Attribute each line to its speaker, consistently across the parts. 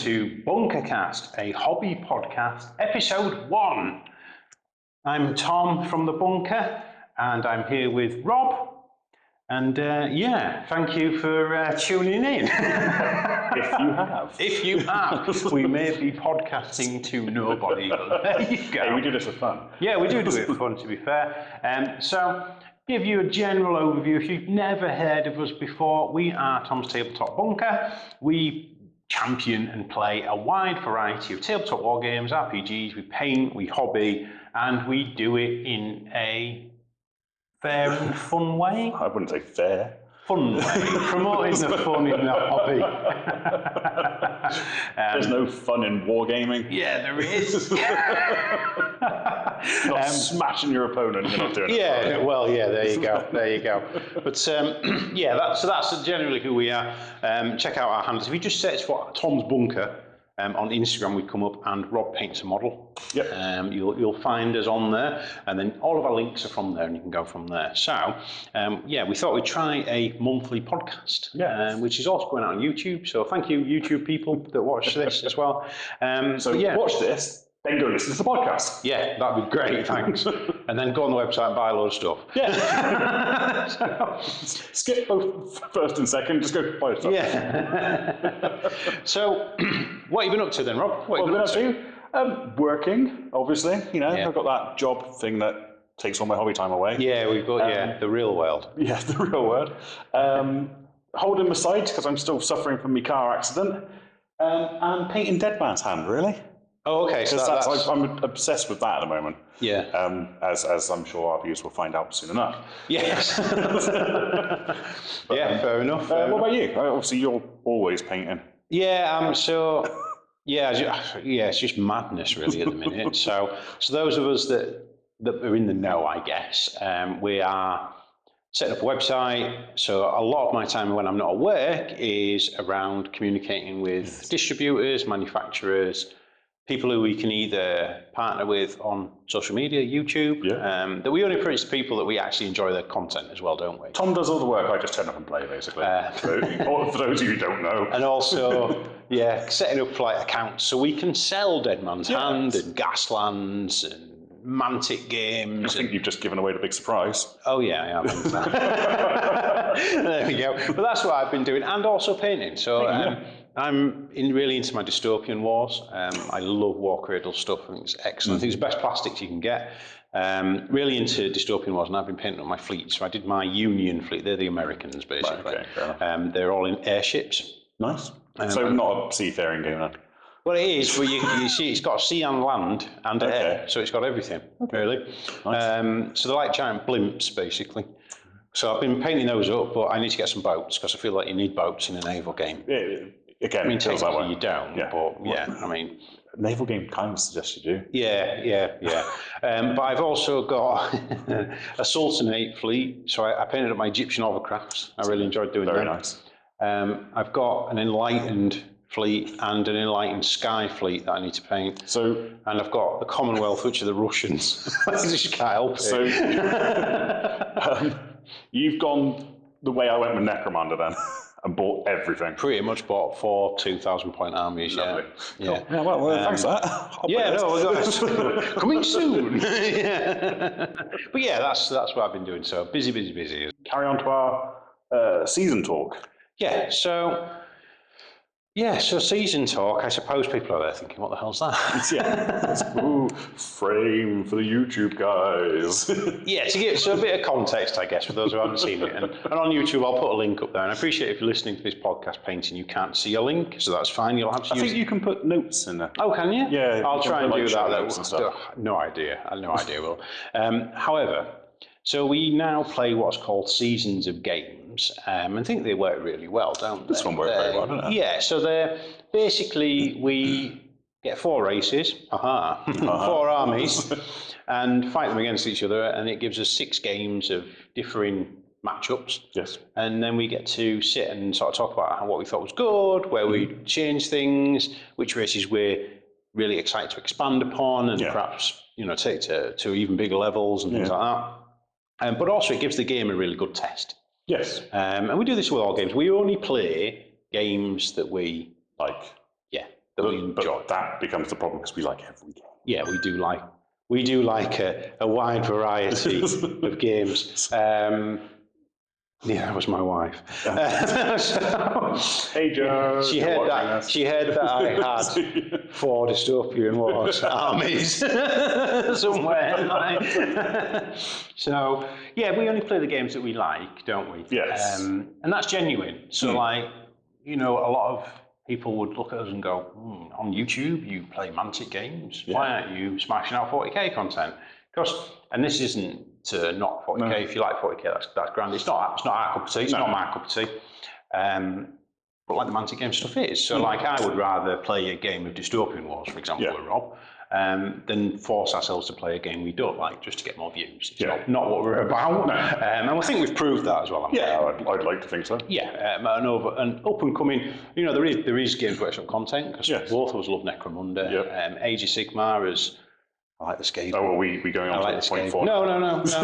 Speaker 1: to BUNKERCAST, a hobby podcast, episode 1. I'm Tom from the Bunker, and I'm here with Rob. And yeah, thank you for tuning in. If you have. We may be podcasting to nobody, but there you go.
Speaker 2: Hey, we do this for fun.
Speaker 1: Yeah, we do it for fun, to be fair. So, give you a general overview. If you've never heard of us before, we are Tom's Tabletop Bunker. We champion and play a wide variety of tabletop war games, RPGs, we paint, we hobby, and we do it in a fair and fun way.
Speaker 2: I wouldn't say fair.
Speaker 1: Fun way, promoting the fun in the hobby.
Speaker 2: There's no fun in wargaming.
Speaker 1: Yeah, there is.
Speaker 2: Not smashing your opponent, you're not doing it.
Speaker 1: Yeah, well, yeah, there you go, there you go. But yeah, that's generally who we are. Check out our handles. If you just search for Tom's Bunker on Instagram, we come up, and Rob Paints a Model.
Speaker 2: Yep.
Speaker 1: You'll find us on there, and then all of our links are from there, and you can go from there. So, yeah, we thought we'd try a monthly podcast, which is also going out on YouTube. So thank you, YouTube people that watch this as well.
Speaker 2: So
Speaker 1: yeah.
Speaker 2: Watch this, then go listen to the podcast.
Speaker 1: Yeah, that'd be great, thanks. And then go on the website and buy a load of stuff.
Speaker 2: Yeah. Skip both first and second, just go buy stuff.
Speaker 1: Yeah. So, what have you been up to then, Rob? What have you been up to?
Speaker 2: Working, obviously. You know, I've got that job thing that takes all my hobby time away.
Speaker 1: Yeah, we've got the real world.
Speaker 2: Yeah, the real world. Holding my sight because I'm still suffering from my car accident, and painting Dead Man's Hand, really.
Speaker 1: Oh, okay. So
Speaker 2: I'm obsessed with that at the moment.
Speaker 1: Yeah.
Speaker 2: As I'm sure our viewers will find out soon enough.
Speaker 1: Yes. Yeah, fair enough.
Speaker 2: What about you? Obviously, you're always painting.
Speaker 1: Yeah. So it's just madness really at the minute. So those of us that are in the know, I guess, we are setting up a website. So a lot of my time when I'm not at work is around communicating with distributors, manufacturers, people who we can either partner with on social media, YouTube, that we only approach the people that we actually enjoy their content as well, don't we?
Speaker 2: Tom does all the work, I just turn up and play, basically. For those of you who don't know.
Speaker 1: And also, setting up like accounts so we can sell Dead Man's Hand and Gaslands and Mantic games.
Speaker 2: I think you've just given away the big surprise.
Speaker 1: Oh yeah, I have. There we go. But that's what I've been doing, and also painting. So I'm really into my dystopian wars. I love War Cradle stuff. I think it's excellent. I think it's the best plastics you can get. Really into dystopian wars, and I've been painting up my fleet. So I did my Union fleet. They're the Americans, basically.
Speaker 2: Right, okay,
Speaker 1: they're all in airships.
Speaker 2: Nice. So not a seafaring game then?
Speaker 1: Well, it is, but you see, it's got sea and land and air, so it's got everything, really.
Speaker 2: Nice.
Speaker 1: So they're like giant blimps, basically. So I've been painting those up, but I need to get some boats, because I feel like you need boats in a naval game.
Speaker 2: Yeah, again,
Speaker 1: I mean,
Speaker 2: technically
Speaker 1: that way. You don't, but I mean...
Speaker 2: Naval game kind of suggests you do.
Speaker 1: Yeah. But I've also got a Sultanate fleet, so I painted up my Egyptian hovercrafts. I really enjoyed doing that.
Speaker 2: Very nice.
Speaker 1: I've got an Enlightened fleet and an Enlightened Sky fleet that I need to paint. And I've got the Commonwealth, which are the Russians. I just can't help it.
Speaker 2: So you've gone the way I went with Necromunda then, and bought everything.
Speaker 1: Pretty much bought 4 2,000-point armies.
Speaker 2: Lovely.
Speaker 1: Yeah.
Speaker 2: Cool. Yeah. Well, thanks for that.
Speaker 1: Coming soon. But yeah, that's what I've been doing. So busy.
Speaker 2: Carry on to our season talk.
Speaker 1: So season talk, I suppose people are there thinking, what the hell's that?
Speaker 2: Ooh, frame for the YouTube guys.
Speaker 1: So a bit of context, I guess, for those who haven't seen it. And on YouTube, I'll put a link up there. And I appreciate if you're listening to this podcast painting, you can't see a link, so that's fine. You'll have to
Speaker 2: I think you can put notes in there.
Speaker 1: Oh, can you?
Speaker 2: Yeah.
Speaker 1: I'll try and do
Speaker 2: that.
Speaker 1: No idea. I have no idea, Will. However, so we now play what's called Seasons of Games, and I think they work really well, don't they?
Speaker 2: This one worked very well, doesn't it?
Speaker 1: Yeah, so they're basically, we get 4 races, 4 armies, and fight them against each other, and it gives us 6 games of differing matchups.
Speaker 2: Yes.
Speaker 1: And then we get to sit and sort of talk about what we thought was good, where we changed things, which races we're really excited to expand upon, and perhaps take to even bigger levels and things like that. But also it gives the game a really good test.
Speaker 2: Yes.
Speaker 1: And we do this with all games. We only play games that we
Speaker 2: like.
Speaker 1: Yeah, that we enjoy.
Speaker 2: But that becomes the problem because we like every game.
Speaker 1: Yeah, we do like a wide variety of games. Yeah, that was my wife.
Speaker 2: Hey Joe,
Speaker 1: she heard that I had 4 dystopian wars armies somewhere. So yeah, we only play the games that we like, don't we?
Speaker 2: Yes.
Speaker 1: And that's genuine. So like, you know, a lot of people would look at us and go, on YouTube you play Mantic games. Why aren't you smashing out 40k content? Because, and this isn't to not 40k. No. If you like 40k, that's grand. It's not our cup of tea. It's not my cup of tea. But like the Mantic game stuff is. So like, I would rather play a game of Dystopian Wars, for example, with Rob, than force ourselves to play a game we don't like just to get more views. It's not what we're about. No. And I think we've proved that as well.
Speaker 2: I'd like to think so.
Speaker 1: Yeah, and up and coming, you know, there is Games Workshop content, because both of us love Necromunda. Age of Sigmar is... I like the skateboard.
Speaker 2: Oh, are we going on to point 4?
Speaker 1: No.
Speaker 2: So,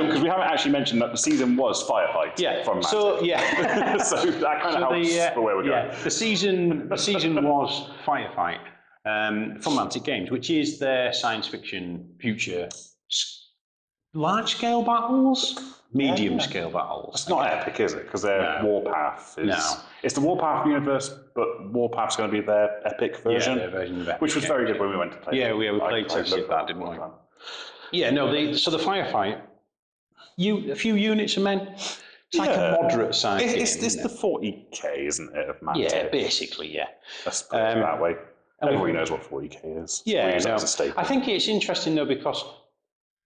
Speaker 2: because we haven't actually mentioned that the season was Firefight from Mantic.
Speaker 1: So,
Speaker 2: so that kind of helps for where we're going.
Speaker 1: The season was Firefight from Mantic Games, which is their science fiction future large-scale battles, medium-scale battles.
Speaker 2: It's not epic, is it? Because their Warpath is... No. It's the Warpath universe, but Warpath's going to be their epic version.
Speaker 1: Yeah, their version of epic.
Speaker 2: Which was very good when we went to play.
Speaker 1: Yeah, we played tested that, didn't we? Yeah, no, so the Firefight, a few units of men, it's like a moderate size game.
Speaker 2: It's the 40k, isn't it, of Mantic?
Speaker 1: Yeah, basically, yeah.
Speaker 2: Let's put it that way. Everybody knows what 40k is.
Speaker 1: Yeah, I think it's interesting, though, because...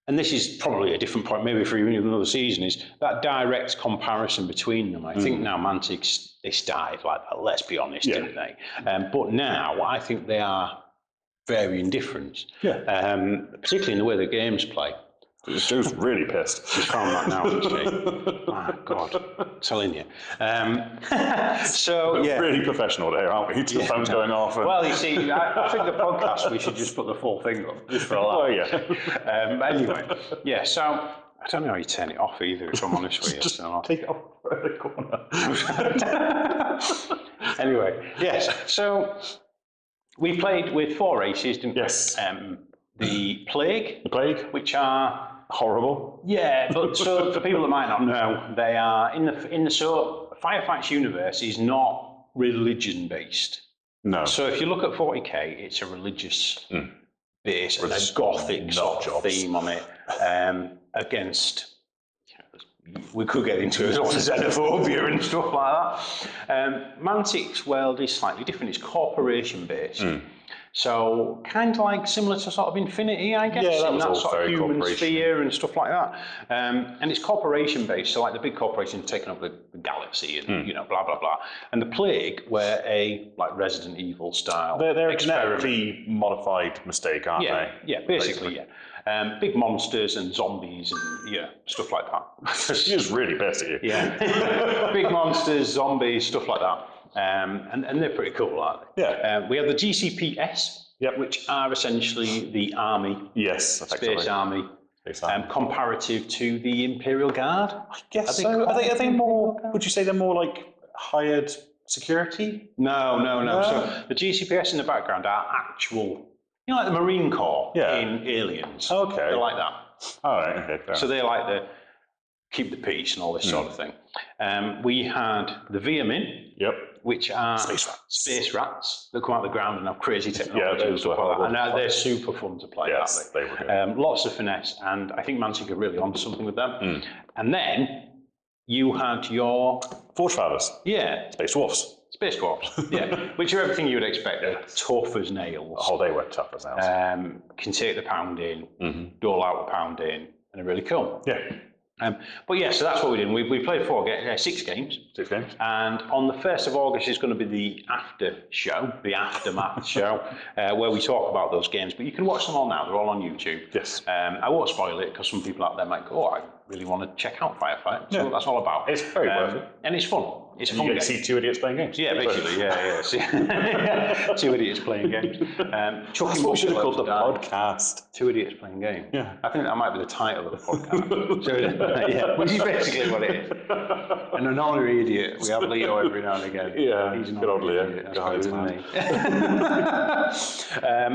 Speaker 1: And this is probably a different point, maybe for even another season, is that direct comparison between them. I think now Mantic, they started like that, let's be honest, didn't they? But now I think they are very indifferent, particularly in the way the games play.
Speaker 2: Joe's really pissed.
Speaker 1: She's found that now, isn't she? Oh, God, I'm telling you. So, yeah.
Speaker 2: Really professional there, aren't we? The phone's going off.
Speaker 1: Well, you see, I think the podcast, we should just put the full thing up, just for a laugh.
Speaker 2: Oh, yeah.
Speaker 1: Anyway, so I don't know how you turn it off either, if I'm honest with you.
Speaker 2: Just take it off the corner.
Speaker 1: Anyway, yes, so we played with 4 races, didn't we?
Speaker 2: Yes.
Speaker 1: The Plague, which are
Speaker 2: horrible.
Speaker 1: Yeah, but so for people that might not know, they are in the Firefight's universe is not religion based.
Speaker 2: No.
Speaker 1: So if you look at 40k, it's a religious base and a gothic sort of theme on it against. We could get into it, xenophobia and stuff like that. Mantic's world is slightly different. It's corporation based. So kind of like similar to sort of Infinity, I guess, in that sort of human sphere and stuff like that. And it's corporation based, so like the big corporations taking over the galaxy and you know, blah blah blah. And the Plague were a like Resident Evil style.
Speaker 2: They're a genetically modified mistake, aren't they?
Speaker 1: Yeah, basically. Big monsters and zombies and stuff like that.
Speaker 2: She's really pissed at you.
Speaker 1: Yeah, big monsters, zombies, stuff like that. And they're pretty cool, aren't they?
Speaker 2: Yeah.
Speaker 1: We have the GCPS, which are essentially the army.
Speaker 2: Yes,
Speaker 1: Space Army. Comparative to the Imperial Guard.
Speaker 2: I guess so. Are they more, would you say they're more like hired security?
Speaker 1: No. So the GCPS in the background are actual, you know, like the Marine Corps in Aliens.
Speaker 2: Okay.
Speaker 1: They're like that.
Speaker 2: All right, okay.
Speaker 1: So they're like the keep the peace and all this sort of thing. We had the Veermen, which are space rats that come out of the ground and have crazy technology and stuff like that. And they're super fun to play,
Speaker 2: aren't
Speaker 1: they?
Speaker 2: They were good.
Speaker 1: Lots of finesse, and I think Mantic are really onto something with them. And then you had your...
Speaker 2: Forge Fathers.
Speaker 1: Yeah.
Speaker 2: Space Dwarfs.
Speaker 1: Space Dwarfs, which are everything you would expect. They're tough as nails.
Speaker 2: Oh, they were tough as nails.
Speaker 1: Can take the pounding, dole out the pounding, and they're really cool.
Speaker 2: Yeah.
Speaker 1: But yeah, so that's what we did. We played 6 games.
Speaker 2: 6 games.
Speaker 1: And on the 1st of August is going to be the after show, the aftermath show, where we talk about those games. But you can watch them all now. They're all on YouTube.
Speaker 2: Yes.
Speaker 1: I won't spoil it because some people out there might go, I really want to check out Firefight. So that's all about.
Speaker 2: It's very worth it.
Speaker 1: And it's fun. It's a
Speaker 2: You
Speaker 1: fun
Speaker 2: get
Speaker 1: game.
Speaker 2: to see two idiots playing games.
Speaker 1: Yeah, basically, yeah. Two idiots playing games.
Speaker 2: That's what we should have called the podcast.
Speaker 1: Two idiots playing games.
Speaker 2: Yeah.
Speaker 1: I think that might be the title of the podcast. Yeah, which is basically what it is. An honorary idiot. We have Leo every now and again.
Speaker 2: Yeah,
Speaker 1: He's an
Speaker 2: good old
Speaker 1: honorary
Speaker 2: Leo.
Speaker 1: idiot. That's better than me.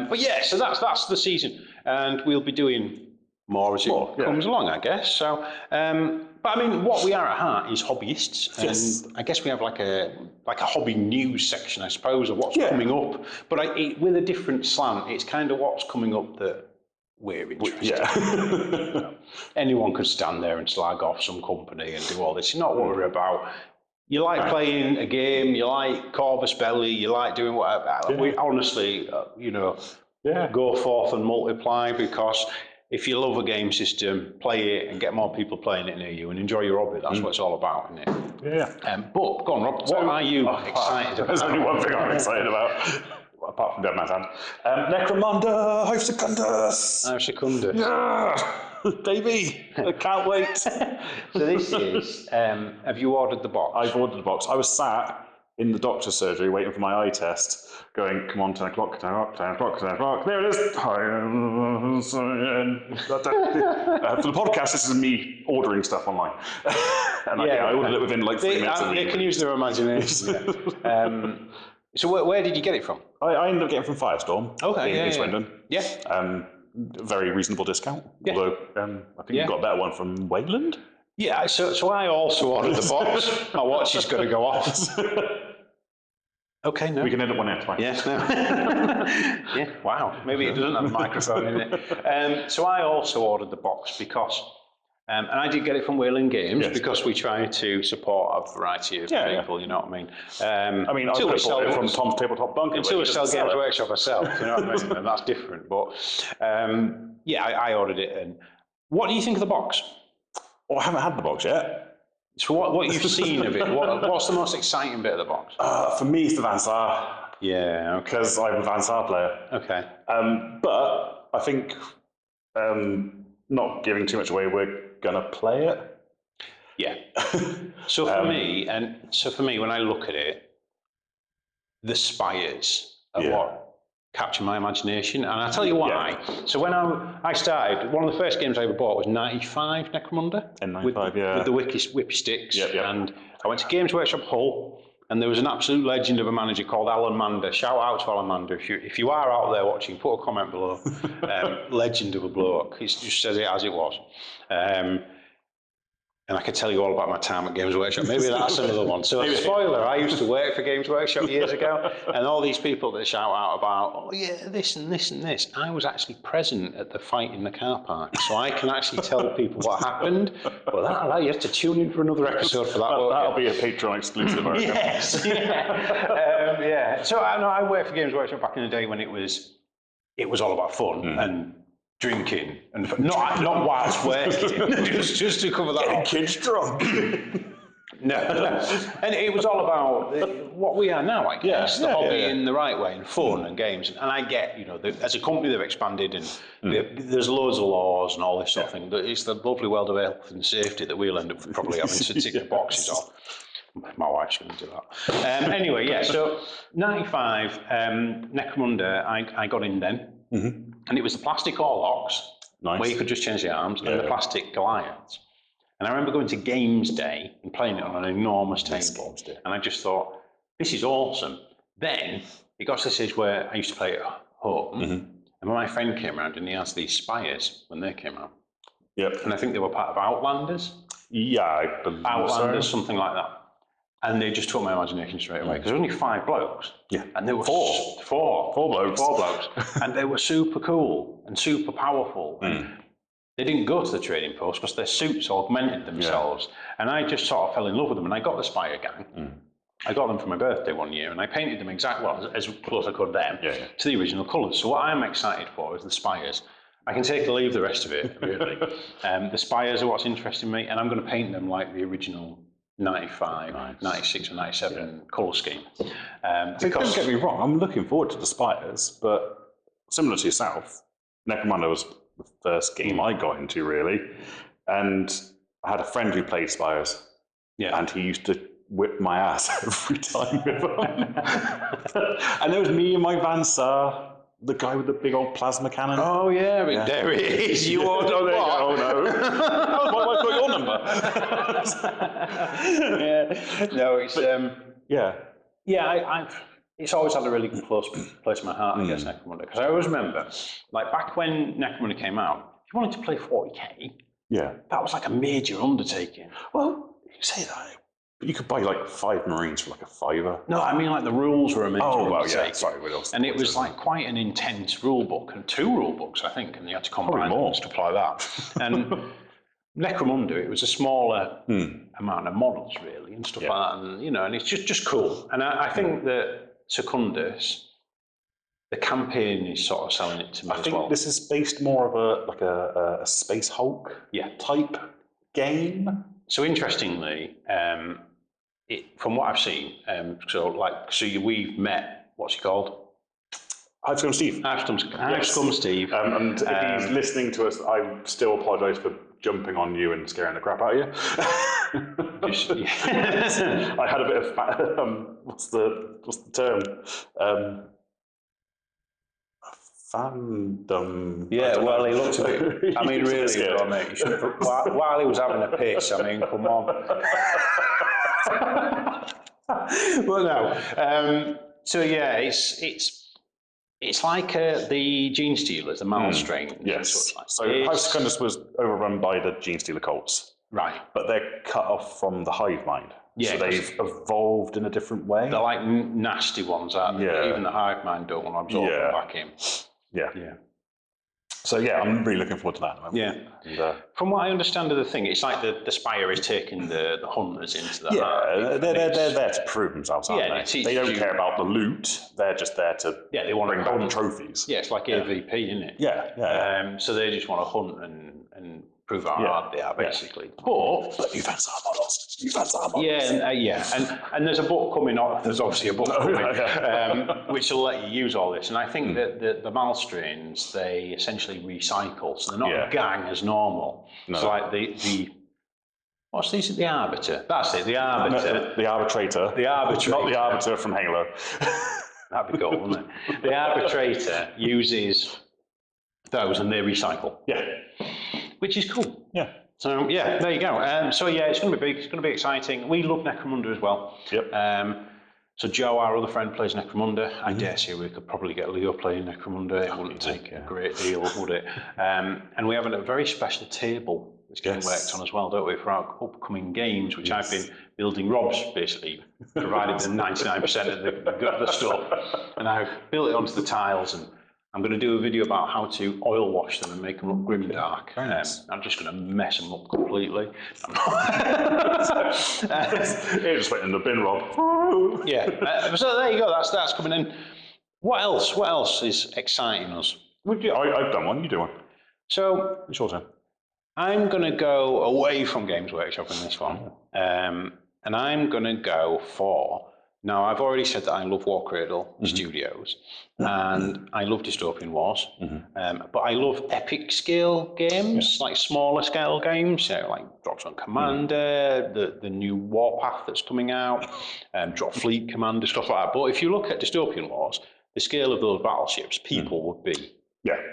Speaker 1: But yeah, so that's the season, and we'll be doing more as it comes along, I guess. So, but I mean, what we are at heart is hobbyists, and I guess we have like a hobby news section, I suppose, of what's coming up. But with a different slant, it's kind of what's coming up that we're interested in. Anyone could stand there and slag off some company and do all this. It's not what we're about. You like playing a game, you like Corvus Belli, you like doing whatever. We honestly, go forth and multiply, because if you love a game system, play it and get more people playing it near you and enjoy your hobby. That's what it's all about, isn't it?
Speaker 2: Yeah.
Speaker 1: But go on, Rob, what are you excited about?
Speaker 2: There's only one thing I'm excited about, apart from Dead Man's Hand. Necromunda, Hive Secundus.
Speaker 1: Hive Secundus.
Speaker 2: Yeah, baby, I can't wait.
Speaker 1: So this is, have you ordered the box?
Speaker 2: I've ordered the box. I was sat in the doctor's surgery waiting for my eye test, going, come on, 10 o'clock, 10 o'clock, 10 o'clock, 10 o'clock. There it is. For the podcast, this is me ordering stuff online. And I ordered it within like 3 minutes.
Speaker 1: They can use their imagination. So where did you get it from?
Speaker 2: I ended up getting it from Firestorm in Swindon.
Speaker 1: Yeah.
Speaker 2: Very reasonable discount. Yeah. Although I think you got a better one from Wayland. Yeah,
Speaker 1: so I also ordered the box. My watch is going to go off. Okay, no.
Speaker 2: We can edit one out, fine.
Speaker 1: Yes, no. Yeah, wow. Maybe it doesn't have a microphone in it. So I also ordered the box because, and I did get it from Wayland Games because we try to support a variety of people, you know what I mean?
Speaker 2: I mean, I would have bought it from Tom's Tabletop Bunker.
Speaker 1: Until we sell Games Workshop ourselves, you know what I mean? And that's different. But I ordered it. And what do you think of the box?
Speaker 2: Well, I haven't had the box yet.
Speaker 1: So what you've seen of it, what's the most exciting bit of the box?
Speaker 2: For me, it's the Van Saar.
Speaker 1: Yeah, okay.
Speaker 2: Because I'm a Van Saar player.
Speaker 1: Okay.
Speaker 2: But I think, not giving too much away, we're going to play it.
Speaker 1: Yeah. So for me, when I look at it, the spires are what capture my imagination, and I'll tell you why. So when I started, one of the first games I ever bought was 95 Necromunda.
Speaker 2: N95,
Speaker 1: with the whippy sticks.
Speaker 2: Yeah.
Speaker 1: And I went to Games Workshop Hull, and there was an absolute legend of a manager called Alan Mander. Shout out to Alan Mander. If you are out there watching, put a comment below. Legend of a bloke. He just says it as it was. And I could tell you all about my time at Games Workshop. Maybe that's another one. So, spoiler, I used to work for Games Workshop years ago, and all these people that shout out about, this and this and this, I was actually present at the fight in the car park, so I can actually tell people what happened. Well, you have to tune in for another episode for that.
Speaker 2: That'll be a Patreon exclusive, I reckon.
Speaker 1: Yes, yeah. So I worked for Games Workshop back in the day when it was all about fun and drinking, and not whilst working, just to cover that.
Speaker 2: Getting kids drunk.
Speaker 1: No, and it was all about what we are now, I guess. The hobby in the right way, and fun and games. And I get, as a company they've expanded, and there's loads of laws and all this sort of thing. But it's the lovely world of health and safety that we'll end up probably having to tick the boxes off. My wife's going to do that. Anyway, so 95 Necromunda, I got in then. Mm-hmm. And it was the plastic Orlocks, where you could just change the arms, and the plastic Goliaths. And I remember going to Games Day and playing it on an enormous table. And I just thought, this is awesome. Then it got to the stage where I used to play at home. Mm-hmm. And when my friend came around, and he has these spires when they came out. Yep. And I think they were part of Outlanders.
Speaker 2: Yeah, I believe
Speaker 1: Outlanders, something like that. And they just took my imagination straight away, because there were only 5 blokes.
Speaker 2: Yeah.
Speaker 1: And they were four blokes. And they were super cool and super powerful. And they didn't go to the trading post because their suits augmented themselves. Yeah. And I just sort of fell in love with them. And I got the Spire Gang. I got them for my birthday one year, and I painted them as close as I could then to the original colours. So what I'm excited for is the Spires. I can take or leave the rest of it, really. The Spires are what's interesting me, and I'm going to paint them like the original 95, 96 or 97 colour scheme.
Speaker 2: Don't get me wrong, I'm looking forward to the Spires, but similar to yourself, Necromunda was the first game I got into, really. And I had a friend who played Spires, and he used to whip my ass every time with them. And there was me and my Van Sar, the guy with the big old plasma cannon.
Speaker 1: Oh yeah, there it is. You ordered what?
Speaker 2: Oh no! Why have I got your number?
Speaker 1: Yeah, no, it's
Speaker 2: yeah.
Speaker 1: I've it's always had a really close place in my heart, I guess, Necromunda, because I always remember, like back when Necromunda came out, if you wanted to play 40k, that was like a major undertaking.
Speaker 2: Well, you say that, but you could buy like 5 Marines for like a $5.
Speaker 1: No, I mean like the rules were a major undertaking.
Speaker 2: Yeah, sorry,
Speaker 1: and it was like quite an intense rule book, and 2 rule books, I think, and you had to combine them and stuff like that. And Necromunda, it was a smaller amount of models, really, and stuff like that, and you know, and it's just cool. And I think that Secundus, the campaign is sort of selling it to me as well.
Speaker 2: I think this is based more of a Space Hulk type game.
Speaker 1: So interestingly, from what I've seen, we've met, what's he called?
Speaker 2: Hive Steve.
Speaker 1: Hive Steve.
Speaker 2: And if he's listening to us, I still apologise for jumping on you and scaring the crap out of you. I had a bit of what's the term? Fandom.
Speaker 1: Yeah, well, he looked a bit. I mean, really, though, mate. While he was having a piss, I mean, come on. Well, no. So yeah, it's like the Gene Stealers, the Mal Strain.
Speaker 2: Yes. So Hive Secundus was overrun by the Gene Stealer cults.
Speaker 1: Right.
Speaker 2: But they're cut off from the hive mind. Yeah. So they've evolved in a different way.
Speaker 1: They're like nasty ones, aren't they?
Speaker 2: Yeah.
Speaker 1: Even the hive mind don't want to absorb them back in.
Speaker 2: Yeah. So yeah, I'm really looking forward to that.
Speaker 1: Yeah. And, from what I understand of the thing, it's like the Spire is taking the hunters into the hive.
Speaker 2: They're there to prove themselves, aren't they? They don't care about the loot. They're just there to
Speaker 1: they want
Speaker 2: bring back the trophies.
Speaker 1: Yeah, it's like AVP, isn't it?
Speaker 2: Yeah.
Speaker 1: So they just want to hunt and prove how hard they are, basically.
Speaker 2: But you fancy our models.
Speaker 1: And there's a book coming on. There's obviously a book coming, which will let you use all this. And I think that the Malstrains, they essentially recycle, so they're not a gang as normal. No. So like the what's these? The Arbiter. That's it. The Arbiter.
Speaker 2: No, the Arbitrator.
Speaker 1: The Arbitrator.
Speaker 2: Not the Arbiter from Halo.
Speaker 1: That'd be cool, wouldn't it? The Arbitrator uses those, and they recycle.
Speaker 2: Yeah.
Speaker 1: Which is cool.
Speaker 2: Yeah.
Speaker 1: So there you go. So it's going to be big. It's going to be exciting. We love Necromunda as well.
Speaker 2: Yep.
Speaker 1: So Joe, our other friend, plays Necromunda. I dare say we could probably get Leo playing Necromunda. It wouldn't take a great deal, would it? And we have a very special table that's getting worked on as well, don't we, for our upcoming games, which I've been building. Rob's basically provided the 99% of the stuff, and I've built it onto the tiles, and I'm going to do a video about how to oil wash them and make them look grimdark. I'm just going to mess them up completely.
Speaker 2: It just went in the bin, Rob.
Speaker 1: So there you go. That's coming in. What else? What else is exciting us?
Speaker 2: I've done one. You do one.
Speaker 1: So
Speaker 2: it's your turn.
Speaker 1: I'm going to go away from Games Workshop in this one, and I'm going to go for. Now, I've already said that I love War Cradle Studios, and I love Dystopian Wars, but I love epic scale games, like smaller scale games, like Drop Zone Commander, the new Warpath that's coming out, Drop Fleet Commander, stuff like that. But if you look at Dystopian Wars, the scale of those battleships, people would be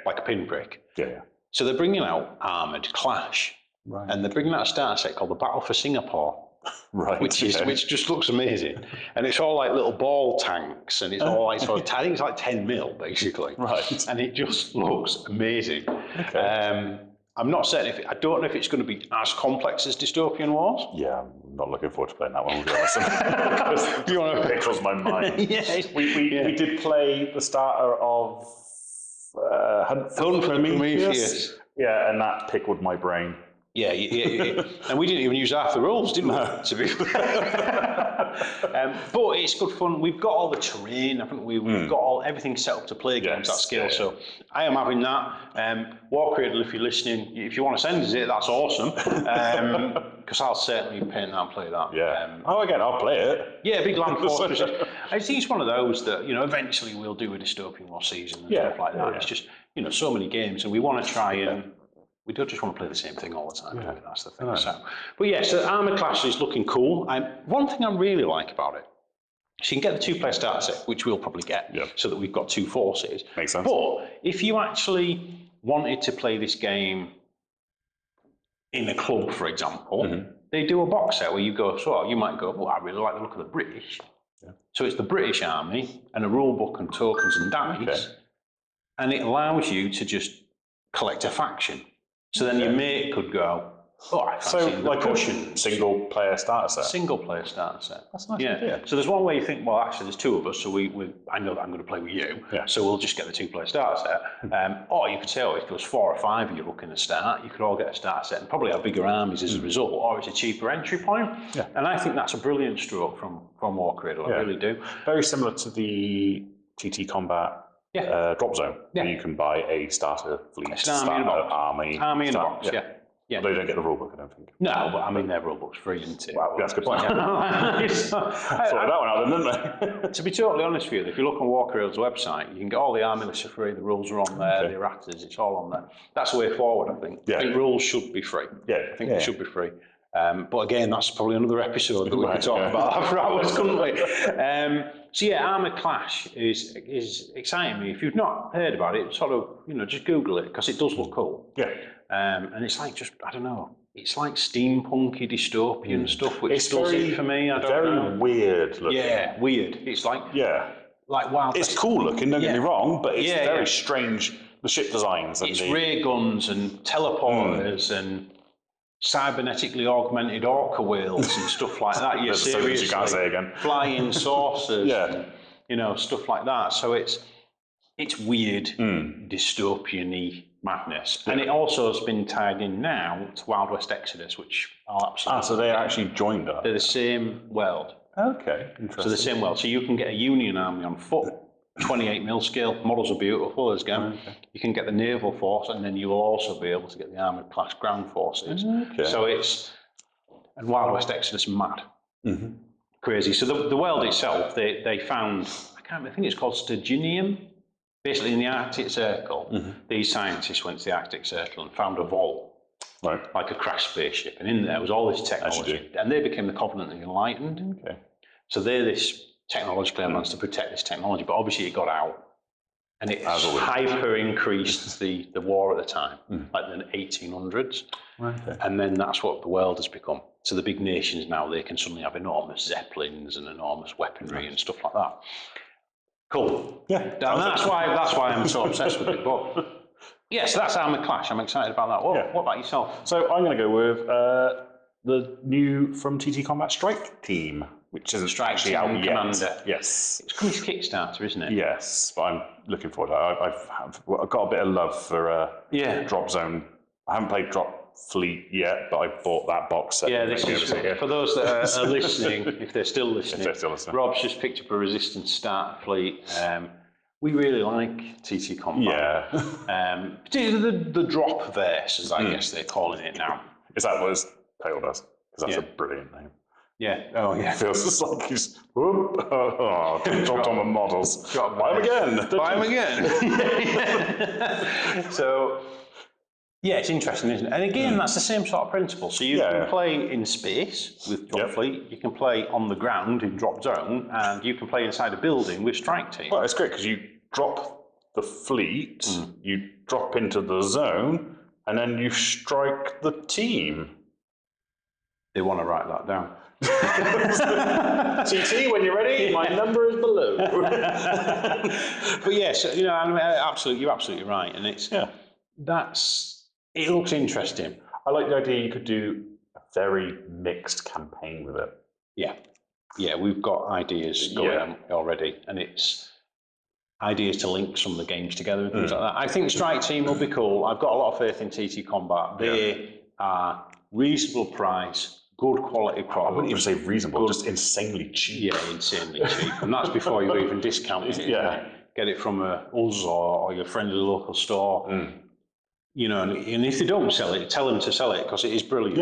Speaker 1: like a pinprick.
Speaker 2: Yeah.
Speaker 1: So they're bringing out Armoured Clash, and they're bringing out a starter set called the Battle for Singapore. Which just looks amazing, and it's all like little ball tanks, and it's all like I think it's like 10 mil basically, and it just looks amazing. I'm not certain I don't know if it's going to be as complex as Dystopian Wars.
Speaker 2: Yeah, I'm not looking forward to playing that one. It crossed my mind. We did play the starter of Hunt for Prometheus. Yeah, and that pickled my brain.
Speaker 1: Yeah, and we didn't even use half the rules, didn't we? To be but it's good fun. We've got all the terrain. I think we've got everything set up to play games at scale. So I am having that. War Cradle, if you're listening, if you want to send us it, that's awesome. Because I'll certainly paint that and play that.
Speaker 2: Yeah. I'll play it.
Speaker 1: Yeah, big land fortress. I think it's one of those that eventually we'll do a Dystopian War season and stuff like that. It's just so many games, and we want to try and we don't just want to play the same thing all the time, do we? That's the thing. So, but yeah, so armoured class is looking cool. One thing I really like about it, so you can get the 2-player starter set, which we'll probably get, so that we've got 2 forces.
Speaker 2: Makes sense.
Speaker 1: But if you actually wanted to play this game in a club, for example, they do a box set where you go, so you might go, well, I really like the look of the British. So it's the British Army and a rule book and tokens and dice, and it allows you to just collect a faction. So then your mate could go, oh, I fancy the Prussians.
Speaker 2: Single-player starter set.
Speaker 1: Single-player starter set.
Speaker 2: That's a nice idea.
Speaker 1: So there's one way you think, well, actually, there's 2 of us, so I know that I'm going to play with you, so we'll just get the 2-player starter set. Or you could say, oh, if there was 4 or 5 of you looking to start, you could all get a starter set and probably have bigger armies as a result, or it's a cheaper entry point. And I think that's a brilliant stroke from Warcradle, I really do.
Speaker 2: Very similar to the TT Combat drop zone, where you can buy a starter fleet, army
Speaker 1: in a box,
Speaker 2: Yeah. Although you don't get the rulebook, I don't think.
Speaker 1: No, but I mean, their rulebook's free, isn't it?
Speaker 2: Wow, that's a good point. Sorted that one out then, didn't they?
Speaker 1: To be totally honest with you, if you look on Warcradle's website, you can get all the army lists for free, the rules are on there, the erratas, it's all on there. That's the way forward, I think. I think rules should be free. I think they should be free. But again, that's probably another episode that we could talk about for hours, couldn't we? So yeah, Armoured Clash is exciting me. If you've not heard about it, sort of, just Google it, because it does look cool. And it's like I don't know, it's like steampunky dystopian stuff, which does it for me. I don't know.
Speaker 2: Very weird looking.
Speaker 1: Yeah, weird. It's like wild.
Speaker 2: It's cool looking, don't get me wrong, but it's very strange. The ship designs. And
Speaker 1: it's ray guns and teleporters and cybernetically augmented orca whales and stuff like that. Yeah, seriously.
Speaker 2: You can't say again.
Speaker 1: Flying saucers. And, stuff like that. So it's weird, dystopian-y madness. And it also has been tied in now to Wild West Exodus, which are absolutely...
Speaker 2: so they actually joined up?
Speaker 1: They're the same world.
Speaker 2: Okay, interesting.
Speaker 1: So the same world. So you can get a Union army on foot, 28mm scale. Models are beautiful, as again. You can get the naval force, and then you will also be able to get the armoured class ground forces. So it's... And Wild West Exodus, mad. Crazy. So the world itself, they found... I think it's called Stygianium. Basically, in the Arctic Circle, these scientists went to the Arctic Circle and found a vault, like a crashed spaceship, and in there was all this technology, and they became the Covenant of the Enlightened. So they're this technological advance to protect this technology, but obviously it got out, and it hyper increased the war at the time, like in the 1800s, and then that's what the world has become. So the big nations now, they can suddenly have enormous zeppelins and enormous weaponry and stuff like that. Cool. And that's why I'm so obsessed with it. But so that's Armoured Clash. I'm excited about that. What about yourself?
Speaker 2: So I'm going to go with the new from TT Combat Strike Team, which isn't actually out yet.
Speaker 1: Commander.
Speaker 2: Yes.
Speaker 1: It's coming to Kickstarter, isn't it?
Speaker 2: Yes, but I'm looking forward to it. I've got a bit of love for Drop Zone. I haven't played Drop Fleet yet, but I bought that box set.
Speaker 1: This is for those that are listening, if they're still listening. Rob's just picked up a Resistance Starter Fleet. We really like TT Combat. Particularly the drop verse, as I guess they're calling it now.
Speaker 2: Is that what his tail does? Because that's a brilliant name.
Speaker 1: It
Speaker 2: feels just like he's dropped on the models. Buy him again. So.
Speaker 1: Yeah, it's interesting, isn't it? And again, that's the same sort of principle. So you can play in space with Drop Fleet, you can play on the ground in Drop Zone, and you can play inside a building with Strike Team.
Speaker 2: Well, it's great because you drop the fleet, you drop into the zone, and then you strike the team.
Speaker 1: They want to write that down.
Speaker 2: TT, when you're ready, my number is below.
Speaker 1: But yes, you're absolutely right, and it's it looks interesting.
Speaker 2: I like the idea you could do a very mixed campaign with it.
Speaker 1: Yeah, we've got ideas going on already, and it's ideas to link some of the games together and things like that. I think Strike Team will be cool. I've got a lot of faith in TT Combat. They are reasonable price, good quality product.
Speaker 2: I wouldn't even say reasonable, just insanely cheap.
Speaker 1: Yeah, insanely cheap. And that's before you even discount it. Get it from us or your friendly local store. And if they don't sell it, tell them to sell it because it is brilliant.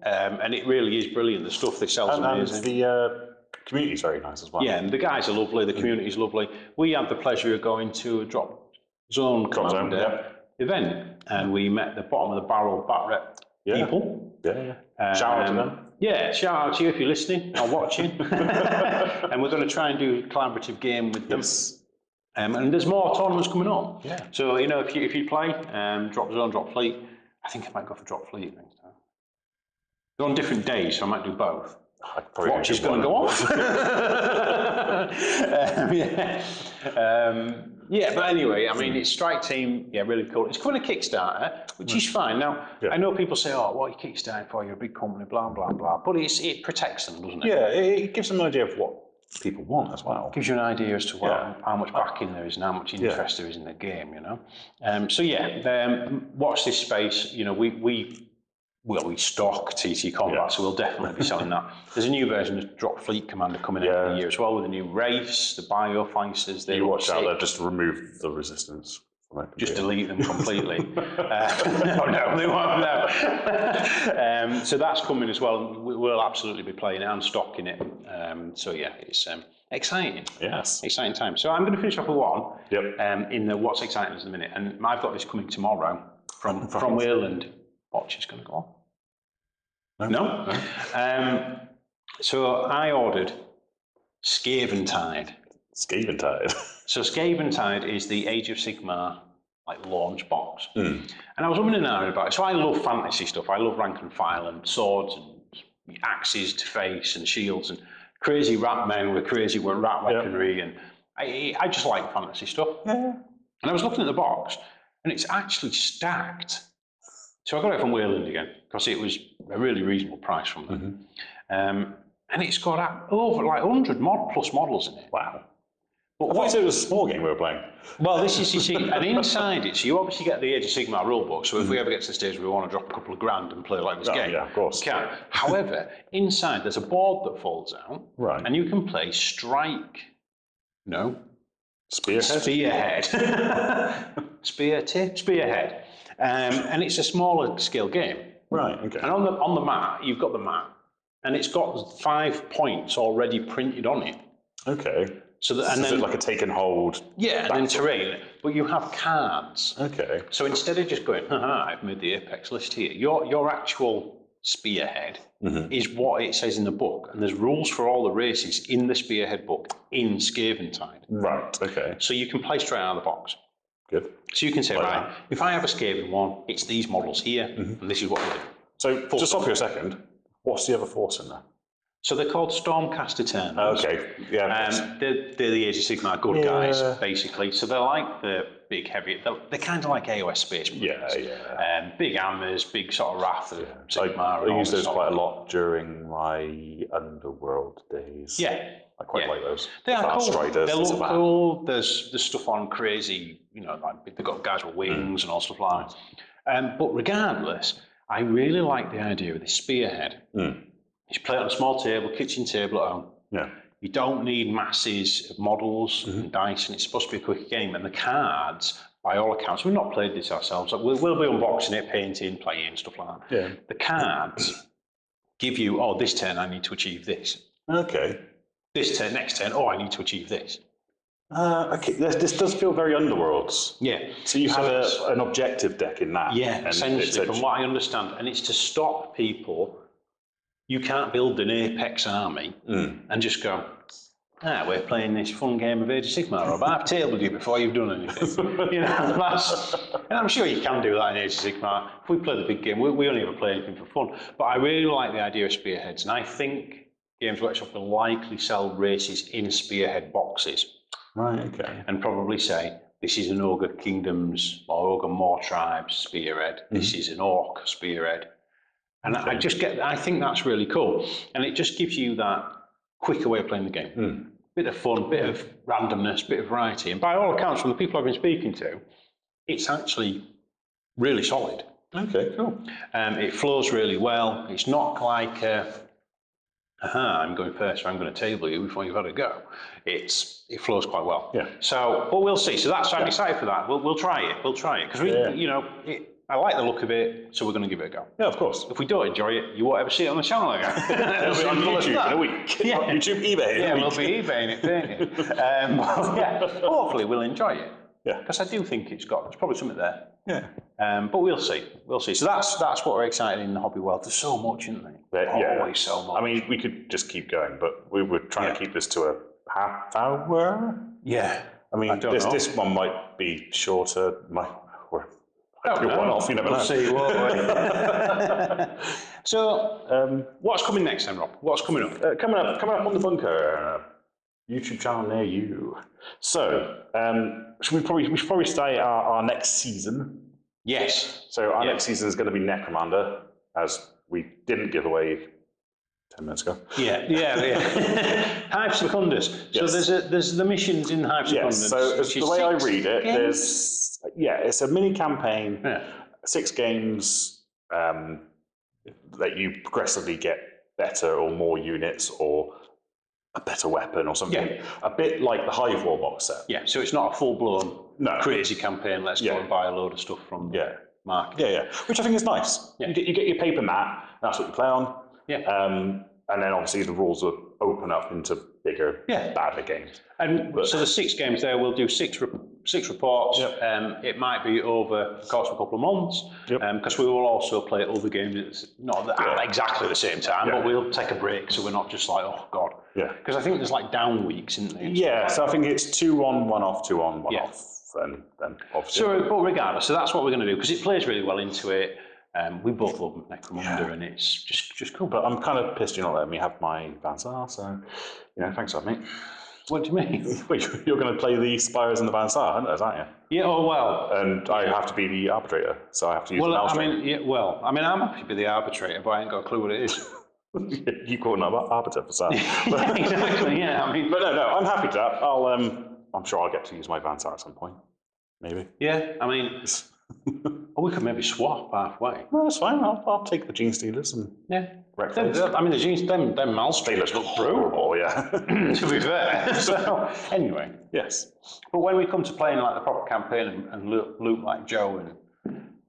Speaker 1: And it really is brilliant. The stuff they sell is amazing.
Speaker 2: And the community is very nice as well.
Speaker 1: Yeah, and the guys are lovely. The community is lovely. We had the pleasure of going to a Drop Zone Commander event, and we met the bottom of the barrel Batrep people.
Speaker 2: Yeah. Shout out to them.
Speaker 1: Yeah, shout out to you if you're listening or watching. And we're going to try and do a collaborative game with them.
Speaker 2: Yes.
Speaker 1: And there's more tournaments coming up.
Speaker 2: Yeah.
Speaker 1: So, you know, if you play, Drop Zone, Drop Fleet, I think I might go for Drop Fleet next time. They're on different days, so I might do both. Watch is going to go off. Yeah, but anyway, I mean, it's Strike Team, really cool. It's coming a Kickstarter, which is fine. Now, I know people say, oh, what are you Kickstarting for? You're a big company, blah, blah, blah. But it protects them, doesn't it?
Speaker 2: Yeah, it gives them an idea of what people want as well.
Speaker 1: Gives you an idea as to how much backing there is and how much interest there is in the game, you know. Watch this space. You know, we stock TT Combat, so we'll definitely be selling that. There's a new version of Drop Fleet Commander coming out in the year as well, with a new race, the biofighters.
Speaker 2: You watch out there, just remove the resistance.
Speaker 1: Just delete them completely. No, they won't. No. So that's coming as well. We'll absolutely be playing it and stocking it. It's exciting.
Speaker 2: Yes.
Speaker 1: Exciting time. So I'm going to finish off with one.
Speaker 2: Yep.
Speaker 1: In the what's exciting is in a minute, and I've got this coming tomorrow from Ireland. Watch is going to go on. No. So I ordered Scaventide.
Speaker 2: Scaventide.
Speaker 1: So Scaventide is the Age of Sigmar launch box, and I was umming and ahhing about it. So I love fantasy stuff. I love rank and file and swords and axes to face and shields and crazy rat men with crazy rat weaponry, and I just like fantasy stuff. Yeah. And I was looking at the box, and it's actually stacked. So I got it from Wayland again because it was a really reasonable price from them, and it's got over 100 plus models in it.
Speaker 2: Wow. But I thought it was a small game we were playing.
Speaker 1: Well, this is, you see, and inside it, so you obviously get the Age of Sigmar rulebook, so if we ever get to the stage where we want to drop a couple of grand and play like this game,
Speaker 2: yeah, of course.
Speaker 1: You can. However, inside there's a board that folds out, and you can play Strike, Spearhead. Spearhead. And it's a smaller scale game.
Speaker 2: Right, okay.
Speaker 1: And on the mat, you've got the mat, and it's got 5 points already printed on it.
Speaker 2: Okay.
Speaker 1: So then,
Speaker 2: is it like a take and hold?
Speaker 1: Yeah, and then terrain, but you have cards.
Speaker 2: Okay.
Speaker 1: So instead of just going, I've made the Apex list here, your actual Spearhead is what it says in the book, and there's rules for all the races in the Spearhead book in Scaventide.
Speaker 2: Right, okay.
Speaker 1: So you can play straight out of the box.
Speaker 2: Good.
Speaker 1: So you can say, if I have a Skaven one, it's these models here, and this is what we do.
Speaker 2: So just stop for a second, what's the other force in there?
Speaker 1: So they're called Stormcast Eternals.
Speaker 2: Okay, yeah.
Speaker 1: They're the Age of Sigmar good guys, basically. So they're like the big heavy, they're kind of like AOS Space Marines.
Speaker 2: Yeah.
Speaker 1: Big hammers, big sort of wrath of Sigmar.
Speaker 2: I use those quite a lot during my Underworld days.
Speaker 1: Yeah.
Speaker 2: I quite like those.
Speaker 1: They are cool.
Speaker 2: Striders,
Speaker 1: they look cool. There's stuff on crazy, like they've got guys with wings and all stuff like that. But regardless, I really like the idea of the Spearhead. You play it on a small table, kitchen table at home.
Speaker 2: Yeah.
Speaker 1: You don't need masses of models and dice, and it's supposed to be a quick game. And the cards, by all accounts, we've not played this ourselves. We'll be unboxing it, painting, playing, stuff like that.
Speaker 2: Yeah.
Speaker 1: The cards give you, this turn I need to achieve this.
Speaker 2: Okay.
Speaker 1: This turn, next turn, I need to achieve this.
Speaker 2: Okay, this does feel very Underworlds.
Speaker 1: Yeah.
Speaker 2: So you have an objective deck in that.
Speaker 1: Yeah, essentially, from what I understand. And it's to stop people. You can't build an Apex army and just go, we're playing this fun game of Age of Sigmar, but I've tabled you before you've done anything. And I'm sure you can do that in Age of Sigmar. If we play the big game, we only ever play anything for fun. But I really like the idea of Spearheads, and I think Games Workshop will likely sell races in Spearhead boxes.
Speaker 2: Right, okay.
Speaker 1: And probably say, this is an Ogre Kingdoms or Ogre Moor Tribes Spearhead. This is an Orc Spearhead. And I think that's really cool. And it just gives you that quicker way of playing the game. Bit of fun, bit of randomness, bit of variety. And by all accounts, from the people I've been speaking to, it's actually really solid.
Speaker 2: Okay, cool.
Speaker 1: It flows really well. It's not like, I'm going first, so I'm going to table you before you've had a go. It flows quite well.
Speaker 2: Yeah.
Speaker 1: So, but we'll see. So I'm excited for that. We'll try it. We'll try it. Because I like the look of it, so we're going to give it a go.
Speaker 2: Yeah, of course.
Speaker 1: If we don't enjoy it, you won't ever see it on the channel again.
Speaker 2: It'll be on YouTube in a week.
Speaker 1: Yeah.
Speaker 2: YouTube, eBay in a week.
Speaker 1: We'll be eBaying it, won't you? Hopefully we'll enjoy it.
Speaker 2: Yeah.
Speaker 1: Because I do think there's probably something there.
Speaker 2: Yeah.
Speaker 1: But we'll see. We'll see. So that's what we're excited in the hobby world. There's so much, isn't there? Always so much.
Speaker 2: I mean, we could just keep going, but we were trying to keep this to a half hour.
Speaker 1: Yeah.
Speaker 2: I mean, this one might be shorter.
Speaker 1: You never know. See, won't we? So, what's coming next then, Rob? What's coming up?
Speaker 2: Coming up on the Bunker YouTube channel near you. So, we should probably start our next season.
Speaker 1: Yes.
Speaker 2: So our next season is going to be Necromunda, as we didn't give away 10 minutes ago.
Speaker 1: Yeah. Hive Secundus.
Speaker 2: Yes.
Speaker 1: So there's the missions in Hive Secundus.
Speaker 2: Yes. So the way I read it, it's a mini campaign, 6 games that you progressively get better or more units or a better weapon or something. Yeah. A bit like the Hive War box set.
Speaker 1: Yeah, so it's not a full-blown crazy campaign, let's go and buy a load of stuff from the market.
Speaker 2: Yeah. Which I think is nice. Yeah. You get your paper mat, that's what you play on.
Speaker 1: Yeah.
Speaker 2: And then obviously the rules will open up into bigger, badder games.
Speaker 1: And so the 6 games there, we'll do 6 reports. Yep. It might be over the course of a couple of months, because we will also play other games, not at exactly the same time, but we'll take a break so we're not just like, oh God.
Speaker 2: Yeah.
Speaker 1: Because I think there's like down weeks, isn't there?
Speaker 2: Yeah, so I think it's 2 on, 1 off, 2 on, 1 off. And then obviously.
Speaker 1: So, but regardless, so that's what we're going to do, because it plays really well into it. We both love Necromunda, and it's just cool.
Speaker 2: But I'm kind of pissed you're not letting me have my Vansar, so, thanks for that, mate.
Speaker 1: What do you mean?
Speaker 2: Wait, you're going to play the Spires and the Vansar hunters, aren't you?
Speaker 1: Yeah, well.
Speaker 2: And I have to be the arbitrator, so I have to use the mouse
Speaker 1: I'm happy to be the arbitrator, but I ain't got a clue what it is.
Speaker 2: You call an arbiter for that.
Speaker 1: Exactly, yeah.
Speaker 2: But no, I'm happy to that. I'm sure I'll get to use my Vansar at some point. Maybe.
Speaker 1: Yeah, we could maybe swap halfway.
Speaker 2: No, that's fine. I'll take the Gene Stealers and wreck those.
Speaker 1: The Gene them Malstealers look brutal.
Speaker 2: Oh, yeah.
Speaker 1: To be fair. So, anyway.
Speaker 2: Yes.
Speaker 1: But when we come to playing like the proper campaign and loot like Joe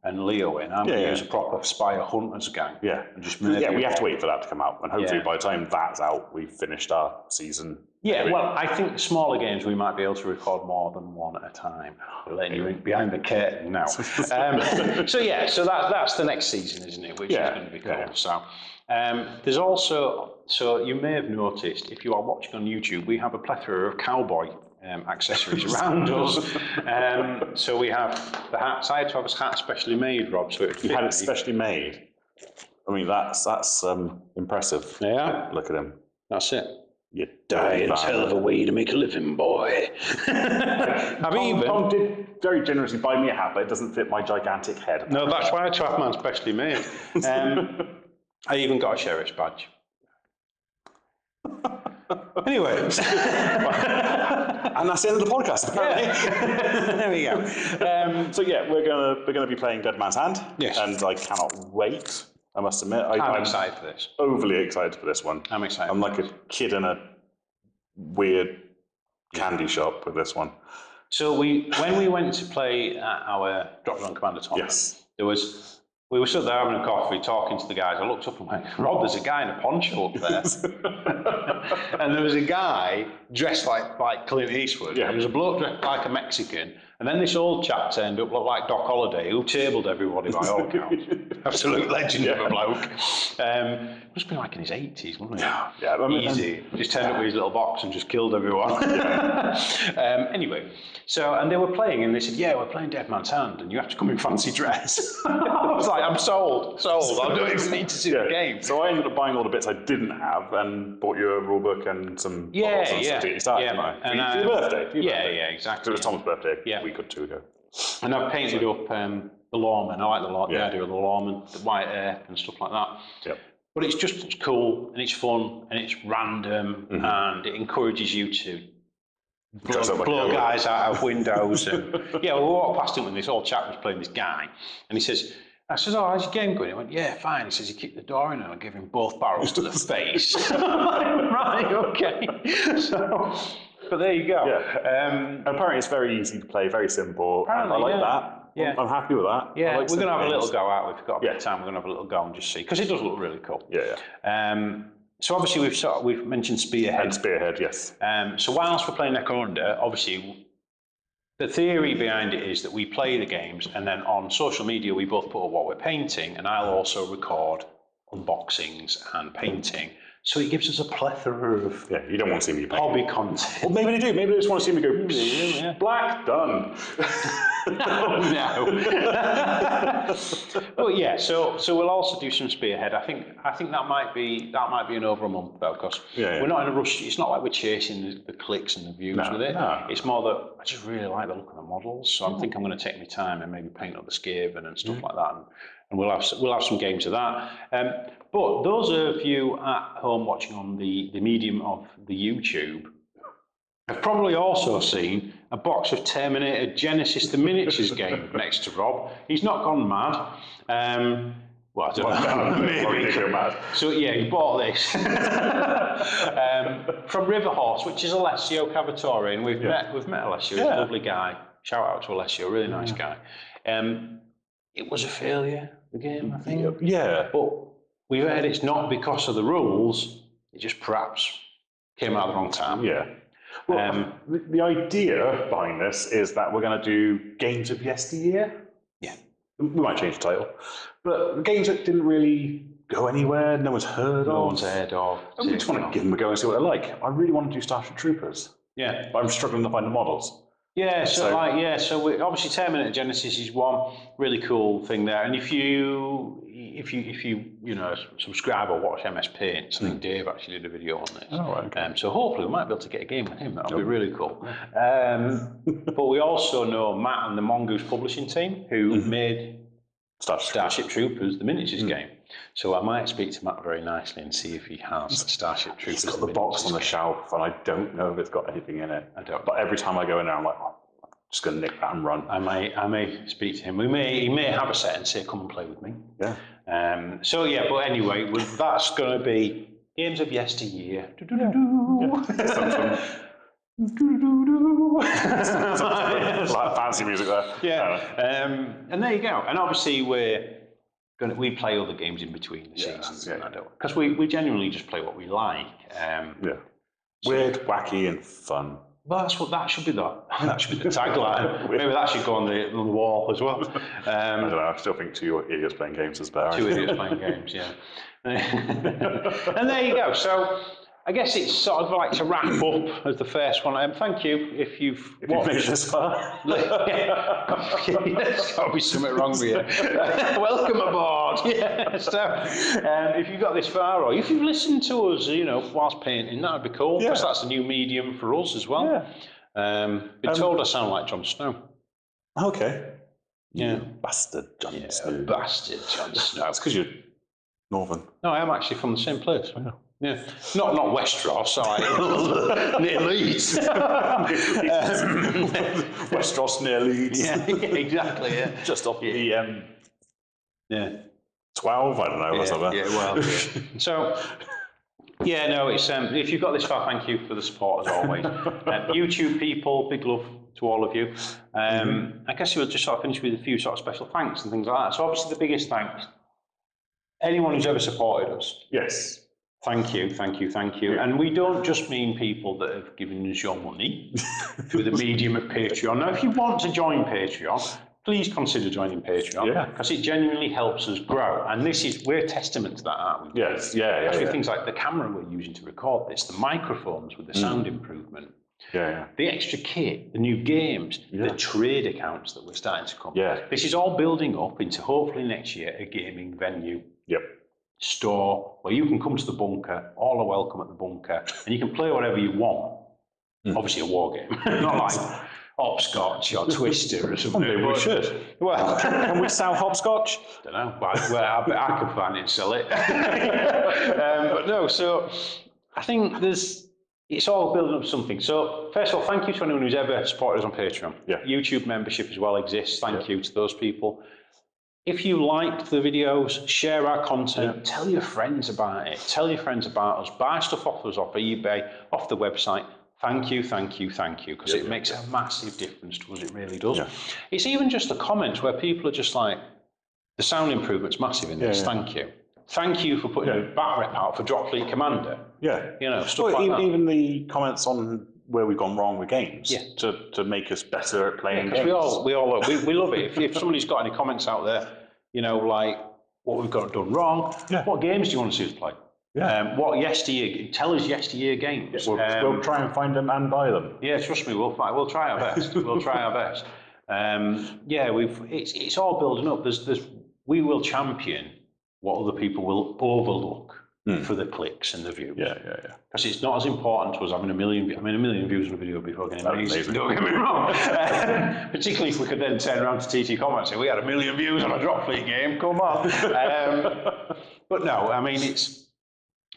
Speaker 1: and Leo in, I'm going to use a proper Spire Hunters gang.
Speaker 2: Yeah. We have to wait for that to come out. And hopefully by the time that's out, we've finished our season.
Speaker 1: Yeah, well, I think smaller games we might be able to record more than one at a time. We're letting you in behind the curtain now. So that's the next season, isn't it? Which is going to be cool. Yeah. So there's also, you may have noticed, if you are watching on YouTube, we have a plethora of cowboy accessories around us. So we have the hats. I had to have a hat specially made, Rob. So
Speaker 2: you had it specially made. I mean, that's impressive.
Speaker 1: Yeah.
Speaker 2: Look at him.
Speaker 1: That's it. You die in a hell of a way to make a living, boy.
Speaker 2: Tom did very generously buy me a hat, but it doesn't fit my gigantic head.
Speaker 1: No, that's why I had to have mine specially made. I even got a sheriff's badge. Anyway.
Speaker 2: And that's the end of the podcast, apparently.
Speaker 1: There we go.
Speaker 2: So we're gonna be playing Dead Man's Hand. Yes. And I cannot wait. I must admit, I'm
Speaker 1: excited for this.
Speaker 2: Overly excited for this one.
Speaker 1: I'm excited.
Speaker 2: I'm like a kid in a weird candy shop with this one.
Speaker 1: So when we went to play at our Drop Down Commander tournament, we were stood there having a coffee, talking to the guys. I looked up and went, Rob, there's a guy in a poncho up there. And there was a guy dressed like Clint Eastwood. Yeah. There was a bloke dressed like a Mexican. And then this old chap turned up, looked like Doc Holliday, who tabled everybody by all accounts. Absolute legend of a bloke. Must be like in his 80s, wasn't he?
Speaker 2: Yeah.
Speaker 1: Easy. Just turned up with his little box and just killed everyone. Anyway, and they were playing, and they said, we're playing Dead Man's Hand, and you have to come in fancy dress. I was like, I'm sold. I don't even need to see the game.
Speaker 2: So I ended up buying all the bits I didn't have and bought you a rule book and some bottles and stuff to get you started. For your birthday.
Speaker 1: Yeah, exactly.
Speaker 2: It was Tom's birthday a week or 2 ago.
Speaker 1: And I've painted up the lawman. I like the idea of the lawman, the white hair and stuff like that.
Speaker 2: Yep.
Speaker 1: But it's cool and it's fun and it's random and it encourages you to blow guys out of windows. And we walked past him when this old chap was playing this guy, and he says, I said, how's your game going? He went, yeah, fine. He says, he kicked the door in and I gave him both barrels to the face. Right, okay. But there you go.
Speaker 2: Yeah. Apparently it's very easy to play, very simple. And I like that. Yeah. I'm happy with that.
Speaker 1: Yeah, we're going to have a little go out. We've got a bit of time. We're going to have a little go and just see, because it does look really cool.
Speaker 2: Yeah.
Speaker 1: So obviously we've mentioned Spearhead.
Speaker 2: And Spearhead, yes.
Speaker 1: So whilst we're playing Necromunda, obviously the theory behind it is that we play the games, and then on social media we both put up what we're painting, and I'll also record unboxings and painting. So it gives us a plethora of
Speaker 2: you don't want to see me
Speaker 1: hobby content.
Speaker 2: Well, maybe they do. Maybe they just want to see me go, black, done.
Speaker 1: No. Well, yeah. So we'll also do some spearhead. I think that might be in over a month though, because we're not in a rush. It's not like we're chasing the clicks and the views with it. No. It's more that I just really like the look of the models. So I think I'm going to take my time and maybe paint up the Skaven and stuff like that. And we'll have some games of that. But those of you at home watching on the medium of the YouTube have probably also seen a box of Terminator Genesis the Miniatures game next to Rob. He's not gone mad. Well, I don't know. Maybe. Mad. So yeah, he bought this from Riverhorse, which is Alessio Cavatore, and we've met Alessio. He's a lovely guy. Shout out to Alessio, really nice guy. It was a failure, the game, I think.
Speaker 2: Yeah.
Speaker 1: But we've heard it's not because of the rules, it just perhaps came out at the wrong time.
Speaker 2: Yeah. Well, the idea behind this is that we're going to do games of yesteryear.
Speaker 1: Yeah.
Speaker 2: We might change the title. But games that didn't really go anywhere, no one's heard of.
Speaker 1: No one's heard of.
Speaker 2: And we just want to give them a go and see what they're like. I really want to do Starship Troopers.
Speaker 1: Yeah.
Speaker 2: But I'm struggling to find the models.
Speaker 1: Yeah, so obviously Terminator Genesis is one really cool thing there, and if you subscribe or watch MS Paints, I think Dave actually did a video on this.
Speaker 2: Oh, right, okay.
Speaker 1: So hopefully we might be able to get a game with him. That'll be really cool. But we also know Matt and the Mongoose publishing team who made Starship Troopers, the miniatures game. So I might speak to Matt very nicely and see if he has Starship Troopers.
Speaker 2: He's got the box on the shelf, and I don't know if it's got anything in it. I don't. But every time I go in there, I'm like, I'm just going to nick that and run.
Speaker 1: I may speak to him. He may have a set and say, come and play with me.
Speaker 2: Yeah.
Speaker 1: But anyway, that's going to be games of yesteryear.
Speaker 2: Like fancy music there.
Speaker 1: Yeah. And there you go. And obviously we play other games in between the seasons, because we genuinely just play what we like.
Speaker 2: Weird, wacky, and fun.
Speaker 1: Well, that should be the tagline. Maybe that should go on the wall as well.
Speaker 2: I don't know. I still think 2 idiots playing games is better.
Speaker 1: 2 idiots playing games, yeah. And there you go. So I guess it's sort of like to wrap up as the first one. Thank you if you've
Speaker 2: made it this far.
Speaker 1: There's got to be something wrong with you. Welcome aboard. Yeah. So if you've got this far, or if you've listened to us, whilst painting, that would be cool. Because that's a new medium for us as well. Yeah. Been told I sound like Jon Snow.
Speaker 2: Okay.
Speaker 1: Yeah.
Speaker 2: Bastard Jon Snow.
Speaker 1: Bastard Jon Snow.
Speaker 2: That's because you're Northern.
Speaker 1: No, I am actually from the same place. Yeah, not Westeros, near Leeds.
Speaker 2: Westeros near Leeds.
Speaker 1: Yeah, exactly. Yeah,
Speaker 2: just off the 12. I don't know. What's that?
Speaker 1: Yeah, well. Yeah. So, it's if you've got this far, thank you for the support as always. YouTube people, big love to all of you. I guess we'll just sort of finish with a few sort of special thanks and things like that. So, obviously, the biggest thanks. Anyone who's ever supported us.
Speaker 2: Yes.
Speaker 1: Thank you. Yeah. And we don't just mean people that have given us your money through the medium of Patreon. Now, if you want to join Patreon, please consider joining Patreon, because it genuinely helps us grow. And we're a testament to that, aren't we?
Speaker 2: Yes,
Speaker 1: Things like the camera we're using to record this, the microphones with the sound improvement, the extra kit, the new games, the trade accounts that we're starting to come.
Speaker 2: Yeah.
Speaker 1: This is all building up into hopefully next year a gaming venue.
Speaker 2: Yep.
Speaker 1: Store where you can come to the bunker, all are welcome at the bunker, and you can play whatever you want. Obviously a war game, not like hopscotch or Twister or something.
Speaker 2: Maybe we should.
Speaker 1: Well,
Speaker 2: can we sell hopscotch?
Speaker 1: Don't know. I can find it and sell it. But no, so I think it's all building up something. So first of all, thank you to anyone who's ever supported us on Patreon.
Speaker 2: Yeah.
Speaker 1: YouTube membership as well exists. Thank you to those people. If you liked the videos, share our content, tell your friends about it, tell your friends about us, buy stuff off us, off eBay, off the website. Thank you, because it makes a massive difference to us, it really does. Yeah. It's even just the comments where people are just like, the sound improvement's massive in this, thank you. Thank you for putting a bat rep out for Drop Fleet Commander.
Speaker 2: Yeah.
Speaker 1: Stuff like that.
Speaker 2: Even the comments on where we've gone wrong with games to make us better at playing games.
Speaker 1: We love it. If somebody's got any comments out there, you know, like what we've got done wrong, what games do you want to see us play?
Speaker 2: Yeah.
Speaker 1: Tell us yesteryear games.
Speaker 2: We'll try and find them and buy them.
Speaker 1: Yeah, trust me, we'll try our best. We'll try our best. It's all building up. We will champion what other people will overlook for the clicks and the views.
Speaker 2: Yeah.
Speaker 1: Because it's not as important to us having a million views on a video before getting amazing. Don't get me wrong. Particularly if we could then turn around to TT Comments and say, we had 1 million views on a drop fleet game, come on. But no, I mean,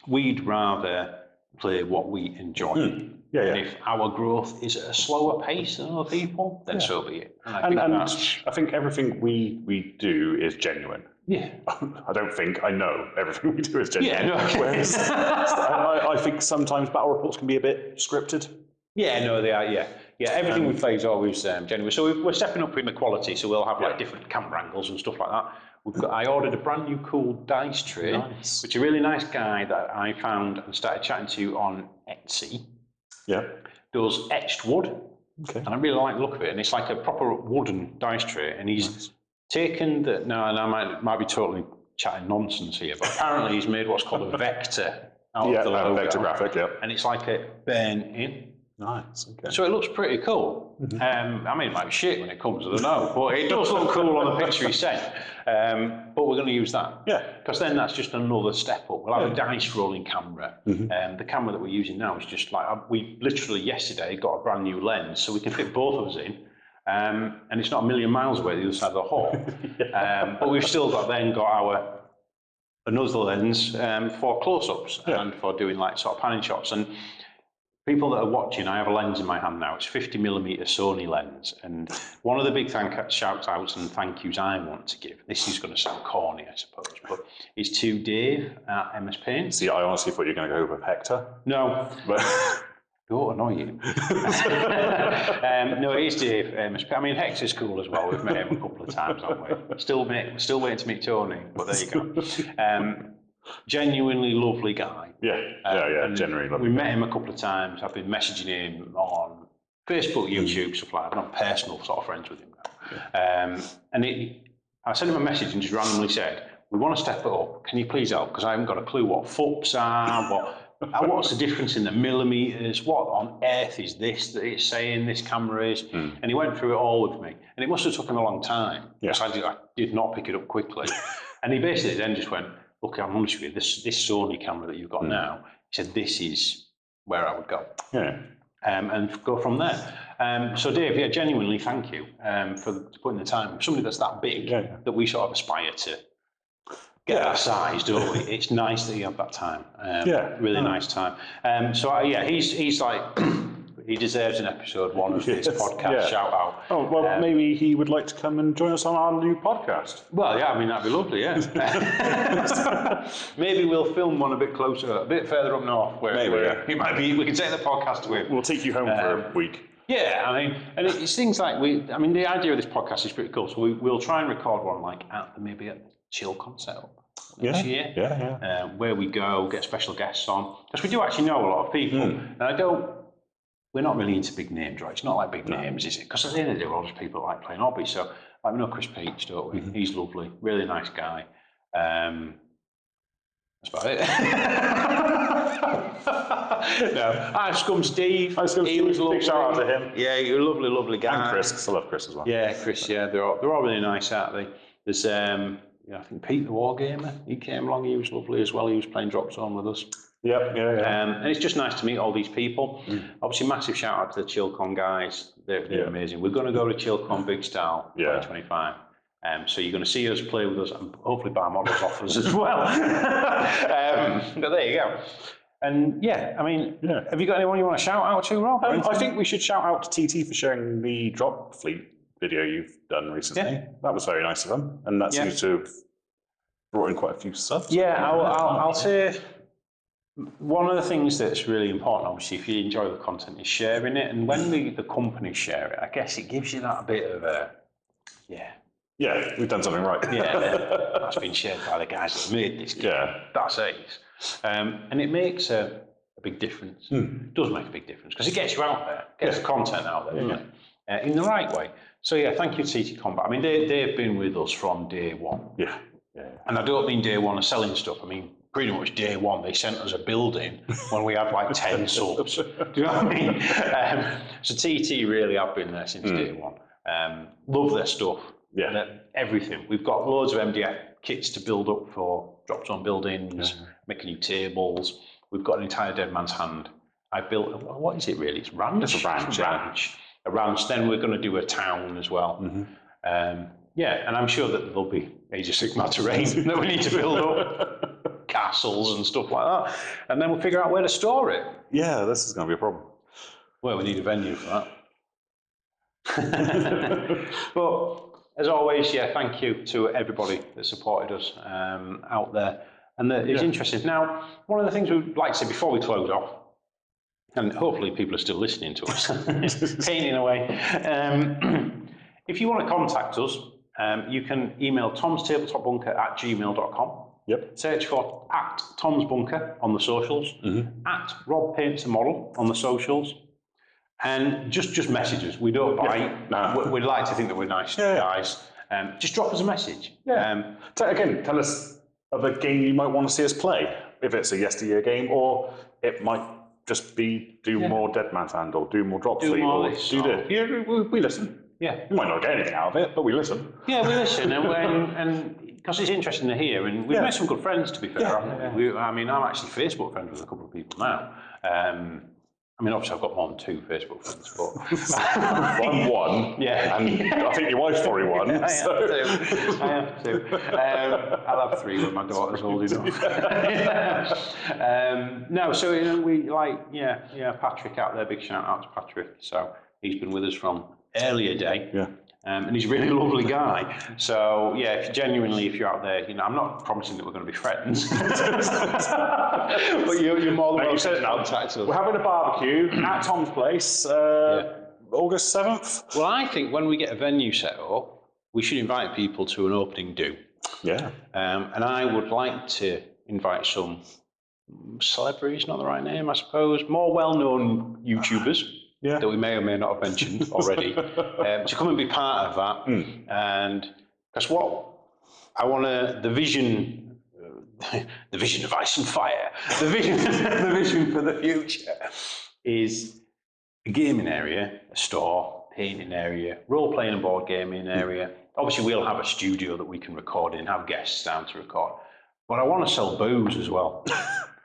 Speaker 1: we'd rather play what we enjoy. And if our growth is at a slower pace than other people, then so be it. And
Speaker 2: I think everything we do is genuine.
Speaker 1: Yeah.
Speaker 2: I know everything we do is genuine.
Speaker 1: Yeah, no.
Speaker 2: Whereas I think sometimes battle reports can be a bit scripted.
Speaker 1: Yeah, no, they are, yeah. Everything we play is always genuine. So we're stepping up in the quality, so we'll have like different camera angles and stuff like that. I ordered a brand new cool dice tray, which a really nice guy that I found and started chatting to on Etsy does etched wood. Okay. And I really like the look of it. And it's like a proper wooden dice tray. And he's taken and I might be totally chatting nonsense here, but apparently he's made what's called a vector out of the logo.
Speaker 2: Vector graphic,
Speaker 1: and it's like a burn-in.
Speaker 2: Nice, okay.
Speaker 1: So it looks pretty cool. I mean, it might be shit when it comes, I don't know, but it does look cool on the picture he sent. But we're going to use that. Yeah. Because then that's just another step up. We'll have a dice rolling camera. The camera that we're using now is just like, we literally yesterday got a brand new lens, so we can fit both of us in. And it's not 1,000,000 miles away the other side of the hall. But we've still got another lens for close-ups and for doing like sort of panning shots. And people that are watching, I have a lens in my hand now. It's 50mm Sony lens. And one of the big shout-outs and thank yous I want to give, this is going to sound corny, I suppose, but is to Dave at MS Paint.
Speaker 2: See, I honestly thought you were going to go with Hector.
Speaker 1: No. Don't annoy you. No, it is Dave. I mean, Hector's cool as well. We've met him a couple of times, haven't we? Still waiting to meet Tony, but there you go. Genuinely lovely guy. Genuinely lovely. We met him a couple of times. I've been messaging him on Facebook, YouTube, stuff like that. I'm personal sort of friends with him now. I sent him a message and just randomly said, we want to step it up. Can you please help? Because I haven't got a clue what FUPs are, what's the difference in the millimeters? What on earth is this that it's saying this camera is? And he went through it all with me. And it must have taken him a long time, because I did not pick it up quickly. And he basically then just went, look, I'm honest with you, this Sony camera that you've got now, he said, this is where I would go. And go from there. So Dave, genuinely thank you for putting the time. Somebody that's that big that we sort of aspire to get that size, don't we? It's nice that you have that time. Really nice time. He's like, he deserves an episode 1 of this podcast shout out.
Speaker 2: Oh, well, maybe he would like to come and join us on our new podcast.
Speaker 1: Well, I mean, that'd be lovely, Maybe we'll film one a bit closer, a bit further up north. He might be, we can take the podcast with.
Speaker 2: We'll take you home for a week.
Speaker 1: Yeah, I mean, and it's things like the idea of this podcast is pretty cool. So we'll try and record one like at the ChillCon setup this year, where we go, get special guests on, because we do actually know a lot of people. And we're not really into big names, right? It's not like big names, is it? Because at the end of the day, a lot of people like playing hobby. So we know Chris Peach, don't we? He's lovely, really nice guy. That's about it. I've Scum Steve. He was lovely.
Speaker 2: Big shout out to him.
Speaker 1: Yeah, you're a lovely, lovely guy.
Speaker 2: And Chris. I love Chris as well.
Speaker 1: Yeah, Chris. Yeah, they're all really nice, aren't they? There's I think Pete the Wargamer. He came along. He was lovely as well. He was playing Drop Zone with us. And it's just nice to meet all these people. Obviously, massive shout out to the ChillCon guys. They're amazing. We're going to go to ChillCon Big Style 2025. So you're going to see us play with us and hopefully buy models off us as well. But there you go. And have you got anyone you want to shout out to, Rob?
Speaker 2: I think we should shout out to TT for sharing the drop fleet video you've done recently. That was very nice of him, and that seems to have brought in quite a few subs.
Speaker 1: I'll say one of the things that's really important, obviously, if you enjoy the content, is sharing it. And when the companies share it, I guess it gives you that bit of a
Speaker 2: we've done something right.
Speaker 1: That's been shared by the guys that made this game. That's it. And it makes a big difference. It does make a big difference because it gets you out there, gets the content out there, doesn't it? In the right way. So yeah, thank you to TT Combat. I mean, they've been with us from day one.
Speaker 2: Yeah.
Speaker 1: And I don't mean day one of selling stuff. I mean, pretty much day one, they sent us a building when we had like 10 subs. Do you know what I mean? So TT really have been there since day one. Love their stuff.
Speaker 2: Yeah.
Speaker 1: Everything. We've got loads of MDF kits to build up for drop zone buildings, making new tables. We've got an entire Dead Man's Hand. I built, what is it really? It's ranch.
Speaker 2: It's a ranch.
Speaker 1: A ranch. Then we're going to do a town as well. Yeah, and I'm sure that there'll be Age of Sigmar terrain that we need to build up, castles and stuff like that. And then we'll figure out where to store it.
Speaker 2: Yeah, this is going to be a problem.
Speaker 1: Well, we need a venue for that. But as always, yeah, thank you to everybody that supported us out there. And it's interesting. Now, one of the things we'd like to say before we close off, and hopefully people are still listening to us, painting away. If you want to contact us, you can email tomstabletopbunker@gmail.com.
Speaker 2: Yep.
Speaker 1: Search for @TomsBunker on the socials, @RobPaintsAModel on the socials, and just message us. We don't bite. No. We'd like to think that we're nice guys. Just drop us a message.
Speaker 2: Yeah. Tell us of a game you might want to see us play. If it's a yesteryear game, or it might just be do more Dead Man's Hand, or do more Drop Fleet, or do this. Yeah, we listen. Yeah, we might not get anything out of it, but we listen.
Speaker 1: Yeah, we listen, and because it's interesting to hear, and we've made some good friends, to be fair. I mean, I'm actually Facebook friends with a couple of people now. I mean, obviously, I've got more than 2 Facebook friends, but
Speaker 2: I'm one.
Speaker 1: Yeah,
Speaker 2: and I think your wife's probably one.
Speaker 1: I have two. I'll have 3 when my daughter's old enough. No, so we like, Patrick out there. Big shout out to Patrick. So he's been with us from earlier day.
Speaker 2: Yeah.
Speaker 1: And he's a really lovely guy. So yeah, if you're out there, I'm not promising that we're going to be friends, but you're more than welcome to contact us.
Speaker 2: We're having a barbecue at Tom's place, August 7th.
Speaker 1: Well, I think when we get a venue set up, we should invite people to an opening do.
Speaker 2: Yeah.
Speaker 1: And I would like to invite some celebrities, not the right name, I suppose, more well-known YouTubers. Yeah. That we may or may not have mentioned already, to come and be part of that. And that's what I want to, the vision of Ice and Fire, the vision for the future is a gaming area, a store, painting area, role-playing and board gaming area. Obviously, we'll have a studio that we can record in, have guests down to record. But I want to sell booze as well.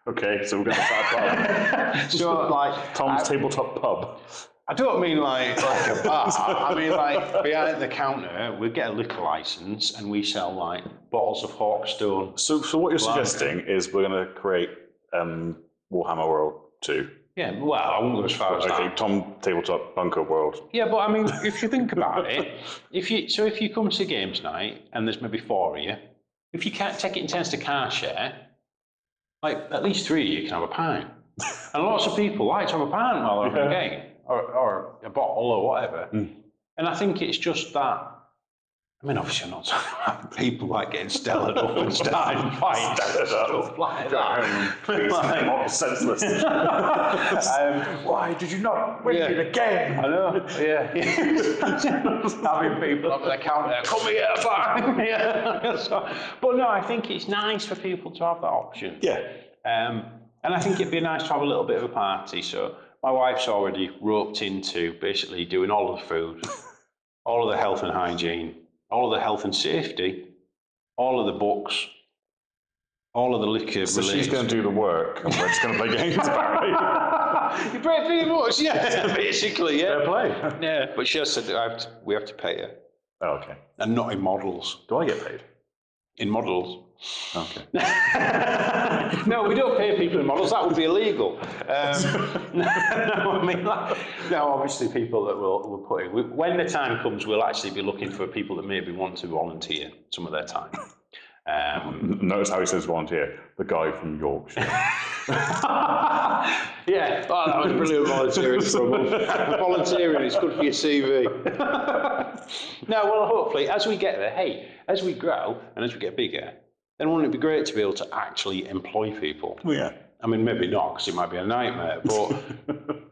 Speaker 2: Okay, so we're going to start pub.
Speaker 1: So, like
Speaker 2: Tom's Tabletop Pub.
Speaker 1: I don't mean like a bar. I mean like behind the counter, we get a liquor license and we sell like bottles of Hawkstone.
Speaker 2: So what you're suggesting is we're going to create Warhammer World 2.
Speaker 1: Yeah, well, I won't go as far as that.
Speaker 2: Tom Tabletop Bunker World.
Speaker 1: Yeah, but I mean, if you think about it, if you come to games night and there's maybe 4 of you, if you can't take it in turns to car share, like at least 3 of you can have a pint. And lots of people like to have a pint while they're having a game, or a bottle or whatever. And I think it's just that. I mean, obviously, I'm not talking about people like getting stellared up and starting fights, stuff like that.
Speaker 2: Please, I'm senseless. Why did you not win me the game?
Speaker 1: I know, yeah. Having people up at the counter, come here, fine. Yeah. But no, I think it's nice for people to have that option.
Speaker 2: Yeah.
Speaker 1: And I think it'd be nice to have a little bit of a party. So my wife's already roped into basically doing all of the food, all of the health and hygiene, all of the health and safety, all of the books, all of the liquor.
Speaker 2: So she's going to do the work, and we're just going to play games, apparently.
Speaker 1: You pay pretty much, yeah, basically, yeah.
Speaker 2: Fair play.
Speaker 1: Yeah, but she has said we have to pay her.
Speaker 2: Oh, okay.
Speaker 1: And not in models.
Speaker 2: Do I get paid?
Speaker 1: In models.
Speaker 2: Okay.
Speaker 1: No, we don't pay people in models. That would be illegal. No, obviously people that we'll put in. When the time comes, we'll actually be looking for people that maybe want to volunteer some of their time.
Speaker 2: Notice how he says volunteer. The guy from Yorkshire.
Speaker 1: Yeah, that was brilliant volunteering for a month. Volunteering, it's good for your CV. No, well, hopefully, as we get there, as we grow and as we get bigger, then wouldn't it be great to be able to actually employ people?
Speaker 2: Oh, yeah.
Speaker 1: I mean, maybe not, because it might be a nightmare, but,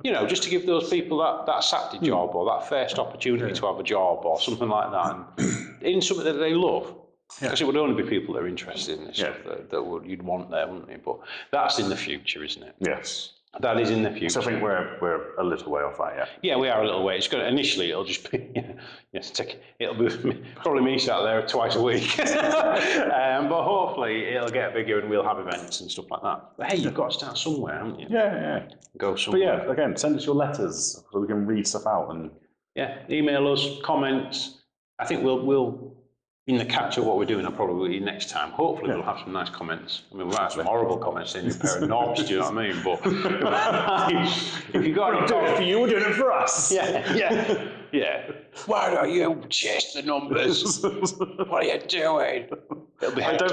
Speaker 1: you know, just to give those people that Saturday job or that first opportunity to have a job or something like that, and in something that they love. Because it would only be people that are interested in this stuff that you'd want there, wouldn't you? But that's in the future, isn't it?
Speaker 2: Yes.
Speaker 1: That is in the future.
Speaker 2: So I think we're a little way off that yet.
Speaker 1: Yeah, we are a little way. It's going initially it'll just be it'll be probably me sat there twice a week, but hopefully it'll get bigger and we'll have events and stuff like that. But hey, you've got to start somewhere, haven't you?
Speaker 2: Yeah.
Speaker 1: Go somewhere.
Speaker 2: But yeah, again, send us your letters so we can read stuff out and
Speaker 1: email us comments. I think we'll in the catch of what we're doing, I'll probably next time. Hopefully, we'll have some nice comments. I mean, we'll have some horrible comments saying you're a pair of knobs, do you know what I mean? But if you've got any
Speaker 2: doing it for you, we're doing it for us.
Speaker 1: Yeah. Why don't you chase the numbers? What are you doing? It'll be Hector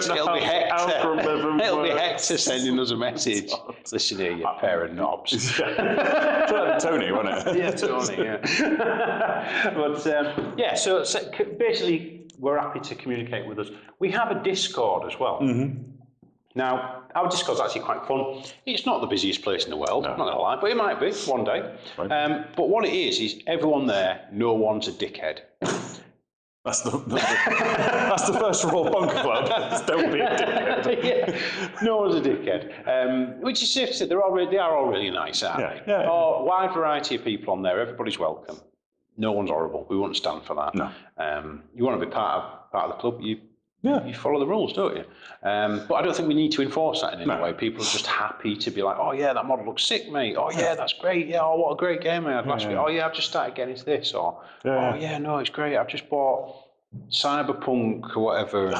Speaker 1: sending us a message. Listen here, you pair of knobs.
Speaker 2: Tony, wasn't it?
Speaker 1: Yeah, Tony, yeah. But, so basically, we're happy to communicate with us. We have a Discord as well. Now, our Discord's actually quite fun. It's not the busiest place in the world, not gonna lie, but it might be one day. Right. But what it is everyone there, no one's a dickhead.
Speaker 2: That's the first rule of Bunker Club. Don't be a dickhead.
Speaker 1: No one's a dickhead. Which is safe to say, they are all really nice, aren't they?
Speaker 2: Yeah.
Speaker 1: A wide variety of people on there. Everybody's welcome. No one's horrible. We won't stand for that.
Speaker 2: No.
Speaker 1: You want to be part of the club. You follow the rules, don't you? But I don't think we need to enforce that in any way. People are just happy to be like, oh yeah, that model looks sick, mate. Oh yeah, that's great. Yeah, oh what a great game I had last week. Oh yeah, I've just started getting into this. Or oh yeah, no, it's great. I've just bought Cyberpunk or whatever.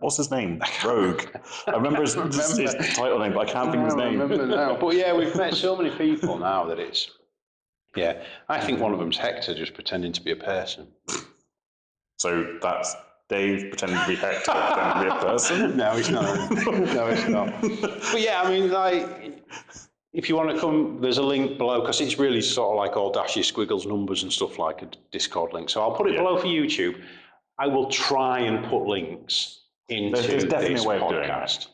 Speaker 2: What's his name? Rogue. I remember his title name, but I can't think of his name.
Speaker 1: Now. But yeah, we've met so many people now that it's. Yeah, I think one of them's Hector just pretending to be a person.
Speaker 2: So that's Dave pretending to be Hector, pretending to be a person?
Speaker 1: No, he's not. No, he's not. But yeah, I mean, like, if you want to come, there's a link below, because it's really sort of like all dashes, squiggles, numbers and stuff like a Discord link. So I'll put it below for YouTube. I will try and put links into
Speaker 2: there's definitely
Speaker 1: this
Speaker 2: a way
Speaker 1: podcast.
Speaker 2: Of doing it.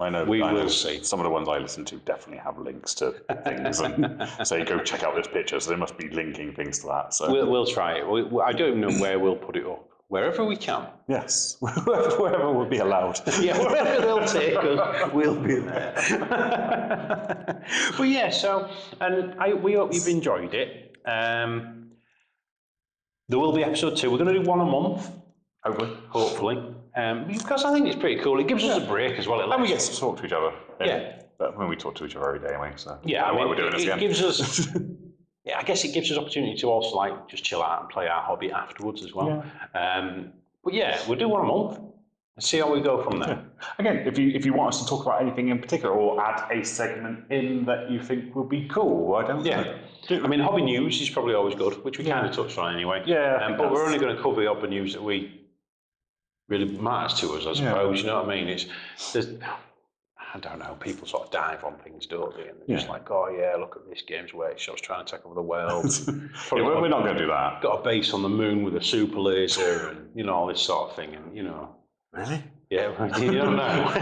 Speaker 2: I know.
Speaker 1: We will see.
Speaker 2: Some of the ones I listen to definitely have links to things and say, go check out this picture. So they must be linking things to that. So
Speaker 1: we'll try it. I don't know where we'll put it up. Wherever we can.
Speaker 2: Yes, wherever we'll be allowed.
Speaker 1: Yeah, wherever they'll take us, we'll be there. But yeah, so, and we hope you've enjoyed it. There will be episode 2. We're going to do one a month. Hopefully. Because I think it's pretty cool. It gives us a break as well.
Speaker 2: And we get to talk to each other.
Speaker 1: Yeah.
Speaker 2: But when we talk to each other every day anyway, so
Speaker 1: yeah,
Speaker 2: why we're doing this again.
Speaker 1: Gives us... Yeah, I guess it gives us opportunity to also like just chill out and play our hobby afterwards as well. Yeah. But yeah, we'll do one a month and see how we go from there.
Speaker 2: Yeah. Again, if you want us to talk about anything in particular or add a segment in that you think would be cool, why don't you?
Speaker 1: I mean, hobby news is probably always good, which we kind of touched on anyway.
Speaker 2: Yeah.
Speaker 1: But we're only going to cover the hobby news that really matters to us, I suppose. You know what I mean? I don't know, people sort of dive on things, don't they? And they're just like, oh yeah, look at this game's where it's trying to take over the world.
Speaker 2: We're not going to do that.
Speaker 1: Got a base on the moon with a super laser and, you know, all this sort of thing. And, you know.
Speaker 2: Really?
Speaker 1: Yeah, you don't know.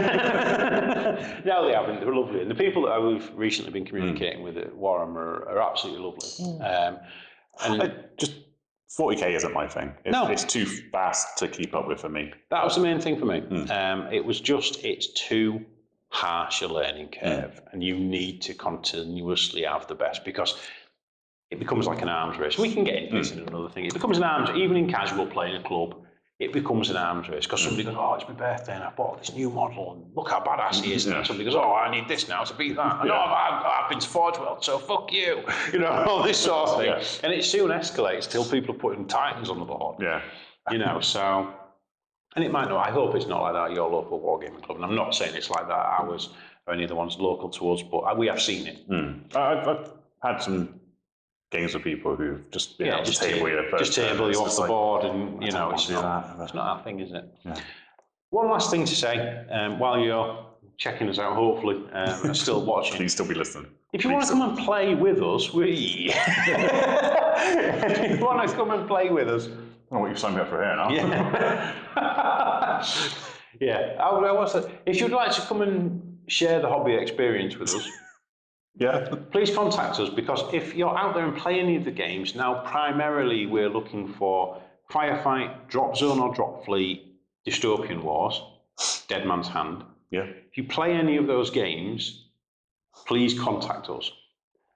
Speaker 1: No, they haven't. They're lovely. And the people that we've recently been communicating with at Warhammer are absolutely lovely. And
Speaker 2: just 40k isn't my thing. It's too fast to keep up with for me.
Speaker 1: That was the main thing for me. It's too harsh a learning curve, and you need to continuously have the best, because it becomes like an arms race. We can get into this in another thing. It becomes an arms, even in casual playing a club, it becomes an arms race, because somebody goes, oh, it's my birthday and I bought this new model and look how badass he is. And somebody goes, oh, I need this now to beat that. And I've been to Forge World, so fuck you. You know, all this sort of thing. And it soon escalates till people are putting Titans on the board.
Speaker 2: Yeah.
Speaker 1: You know, so... And it might not, I hope it's not like that at your local Wargaming club. And I'm not saying it's like that at ours or any of the ones local to us, but we have seen it.
Speaker 2: I've had some games with people who've just been able to table you.
Speaker 1: Just table you off the board, and, you know, it's not our thing, is it? Yeah. One last thing to say, while you're checking us out, hopefully, and still watching.
Speaker 2: Please still be listening.
Speaker 1: If you want to come and play with us, if you want to come and play with us,
Speaker 2: I don't know what you've signed me up for here now.
Speaker 1: Yeah. Yeah. If you'd like to come and share the hobby experience with us, please contact us, because if you're out there and play any of the games, now primarily we're looking for Firefight, Drop Zone or Drop Fleet, Dystopian Wars, Dead Man's Hand.
Speaker 2: Yeah.
Speaker 1: If you play any of those games, please contact us.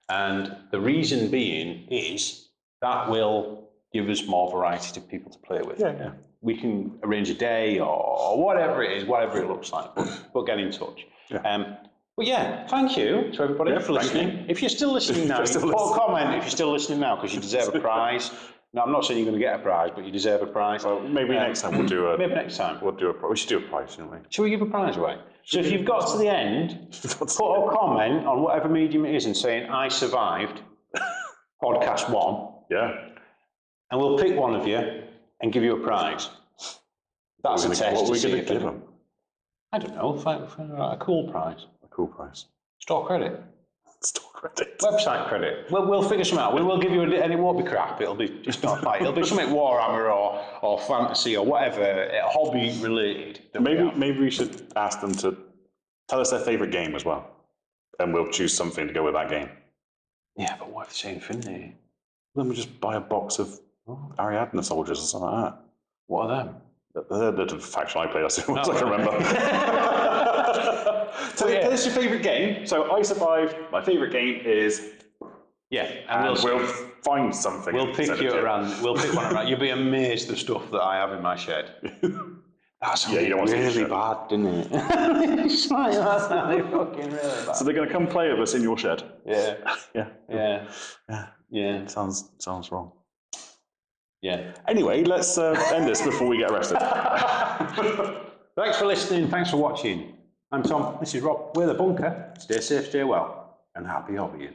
Speaker 1: And the reason being is that will give us more variety to people to play with.
Speaker 2: Yeah.
Speaker 1: We can arrange a day or whatever it is, whatever it looks like, but get in touch.
Speaker 2: Yeah.
Speaker 1: But yeah, thank you to everybody for listening. If you're still listening now, put a comment if you're still listening now, because you deserve a prize. No, I'm not saying you're going to get a prize, but you deserve a prize.
Speaker 2: Well, maybe next time we'll do a...
Speaker 1: Maybe next time.
Speaker 2: We'll do a prize. We should do a prize, shouldn't we?
Speaker 1: Should we give a prize away? So if you've got to the end, put a comment on whatever medium it is and saying, I survived podcast 1.
Speaker 2: Yeah.
Speaker 1: And we'll pick one of you and give you a prize. That's a test.
Speaker 2: What are we going to give them?
Speaker 1: I don't know. Find a cool prize.
Speaker 2: A cool prize.
Speaker 1: Store credit.
Speaker 2: Store credit. Website
Speaker 1: credit. We'll figure something out. We'll give you and it won't be crap. It'll be just not like it'll be something Warhammer or fantasy or whatever, hobby related.
Speaker 2: Maybe we should ask them to tell us their favourite game as well, and we'll choose something to go with that game.
Speaker 1: Yeah, but what if they say Infinity?
Speaker 2: Then we just buy a box of Ariadne soldiers or something like that.
Speaker 1: What are them?
Speaker 2: The faction I played. That's the ones I can remember. Tell us your favourite game. So I survived. My favourite game is...
Speaker 1: Yeah,
Speaker 2: and we'll find something.
Speaker 1: We'll pick you around. We'll pick one around. You'll be amazed the stuff that I have in my shed. That's
Speaker 2: you don't want
Speaker 1: really bad, didn't it? It's like, that's really fucking really bad.
Speaker 2: So they're going to come play with us in your shed?
Speaker 1: Yeah.
Speaker 2: Sounds wrong.
Speaker 1: Yeah.
Speaker 2: Anyway, let's end this before we get arrested.
Speaker 1: Thanks for listening. Thanks for watching. I'm Tom. This is Rob. We're the Bunker. Stay safe, stay well, and happy hobbying.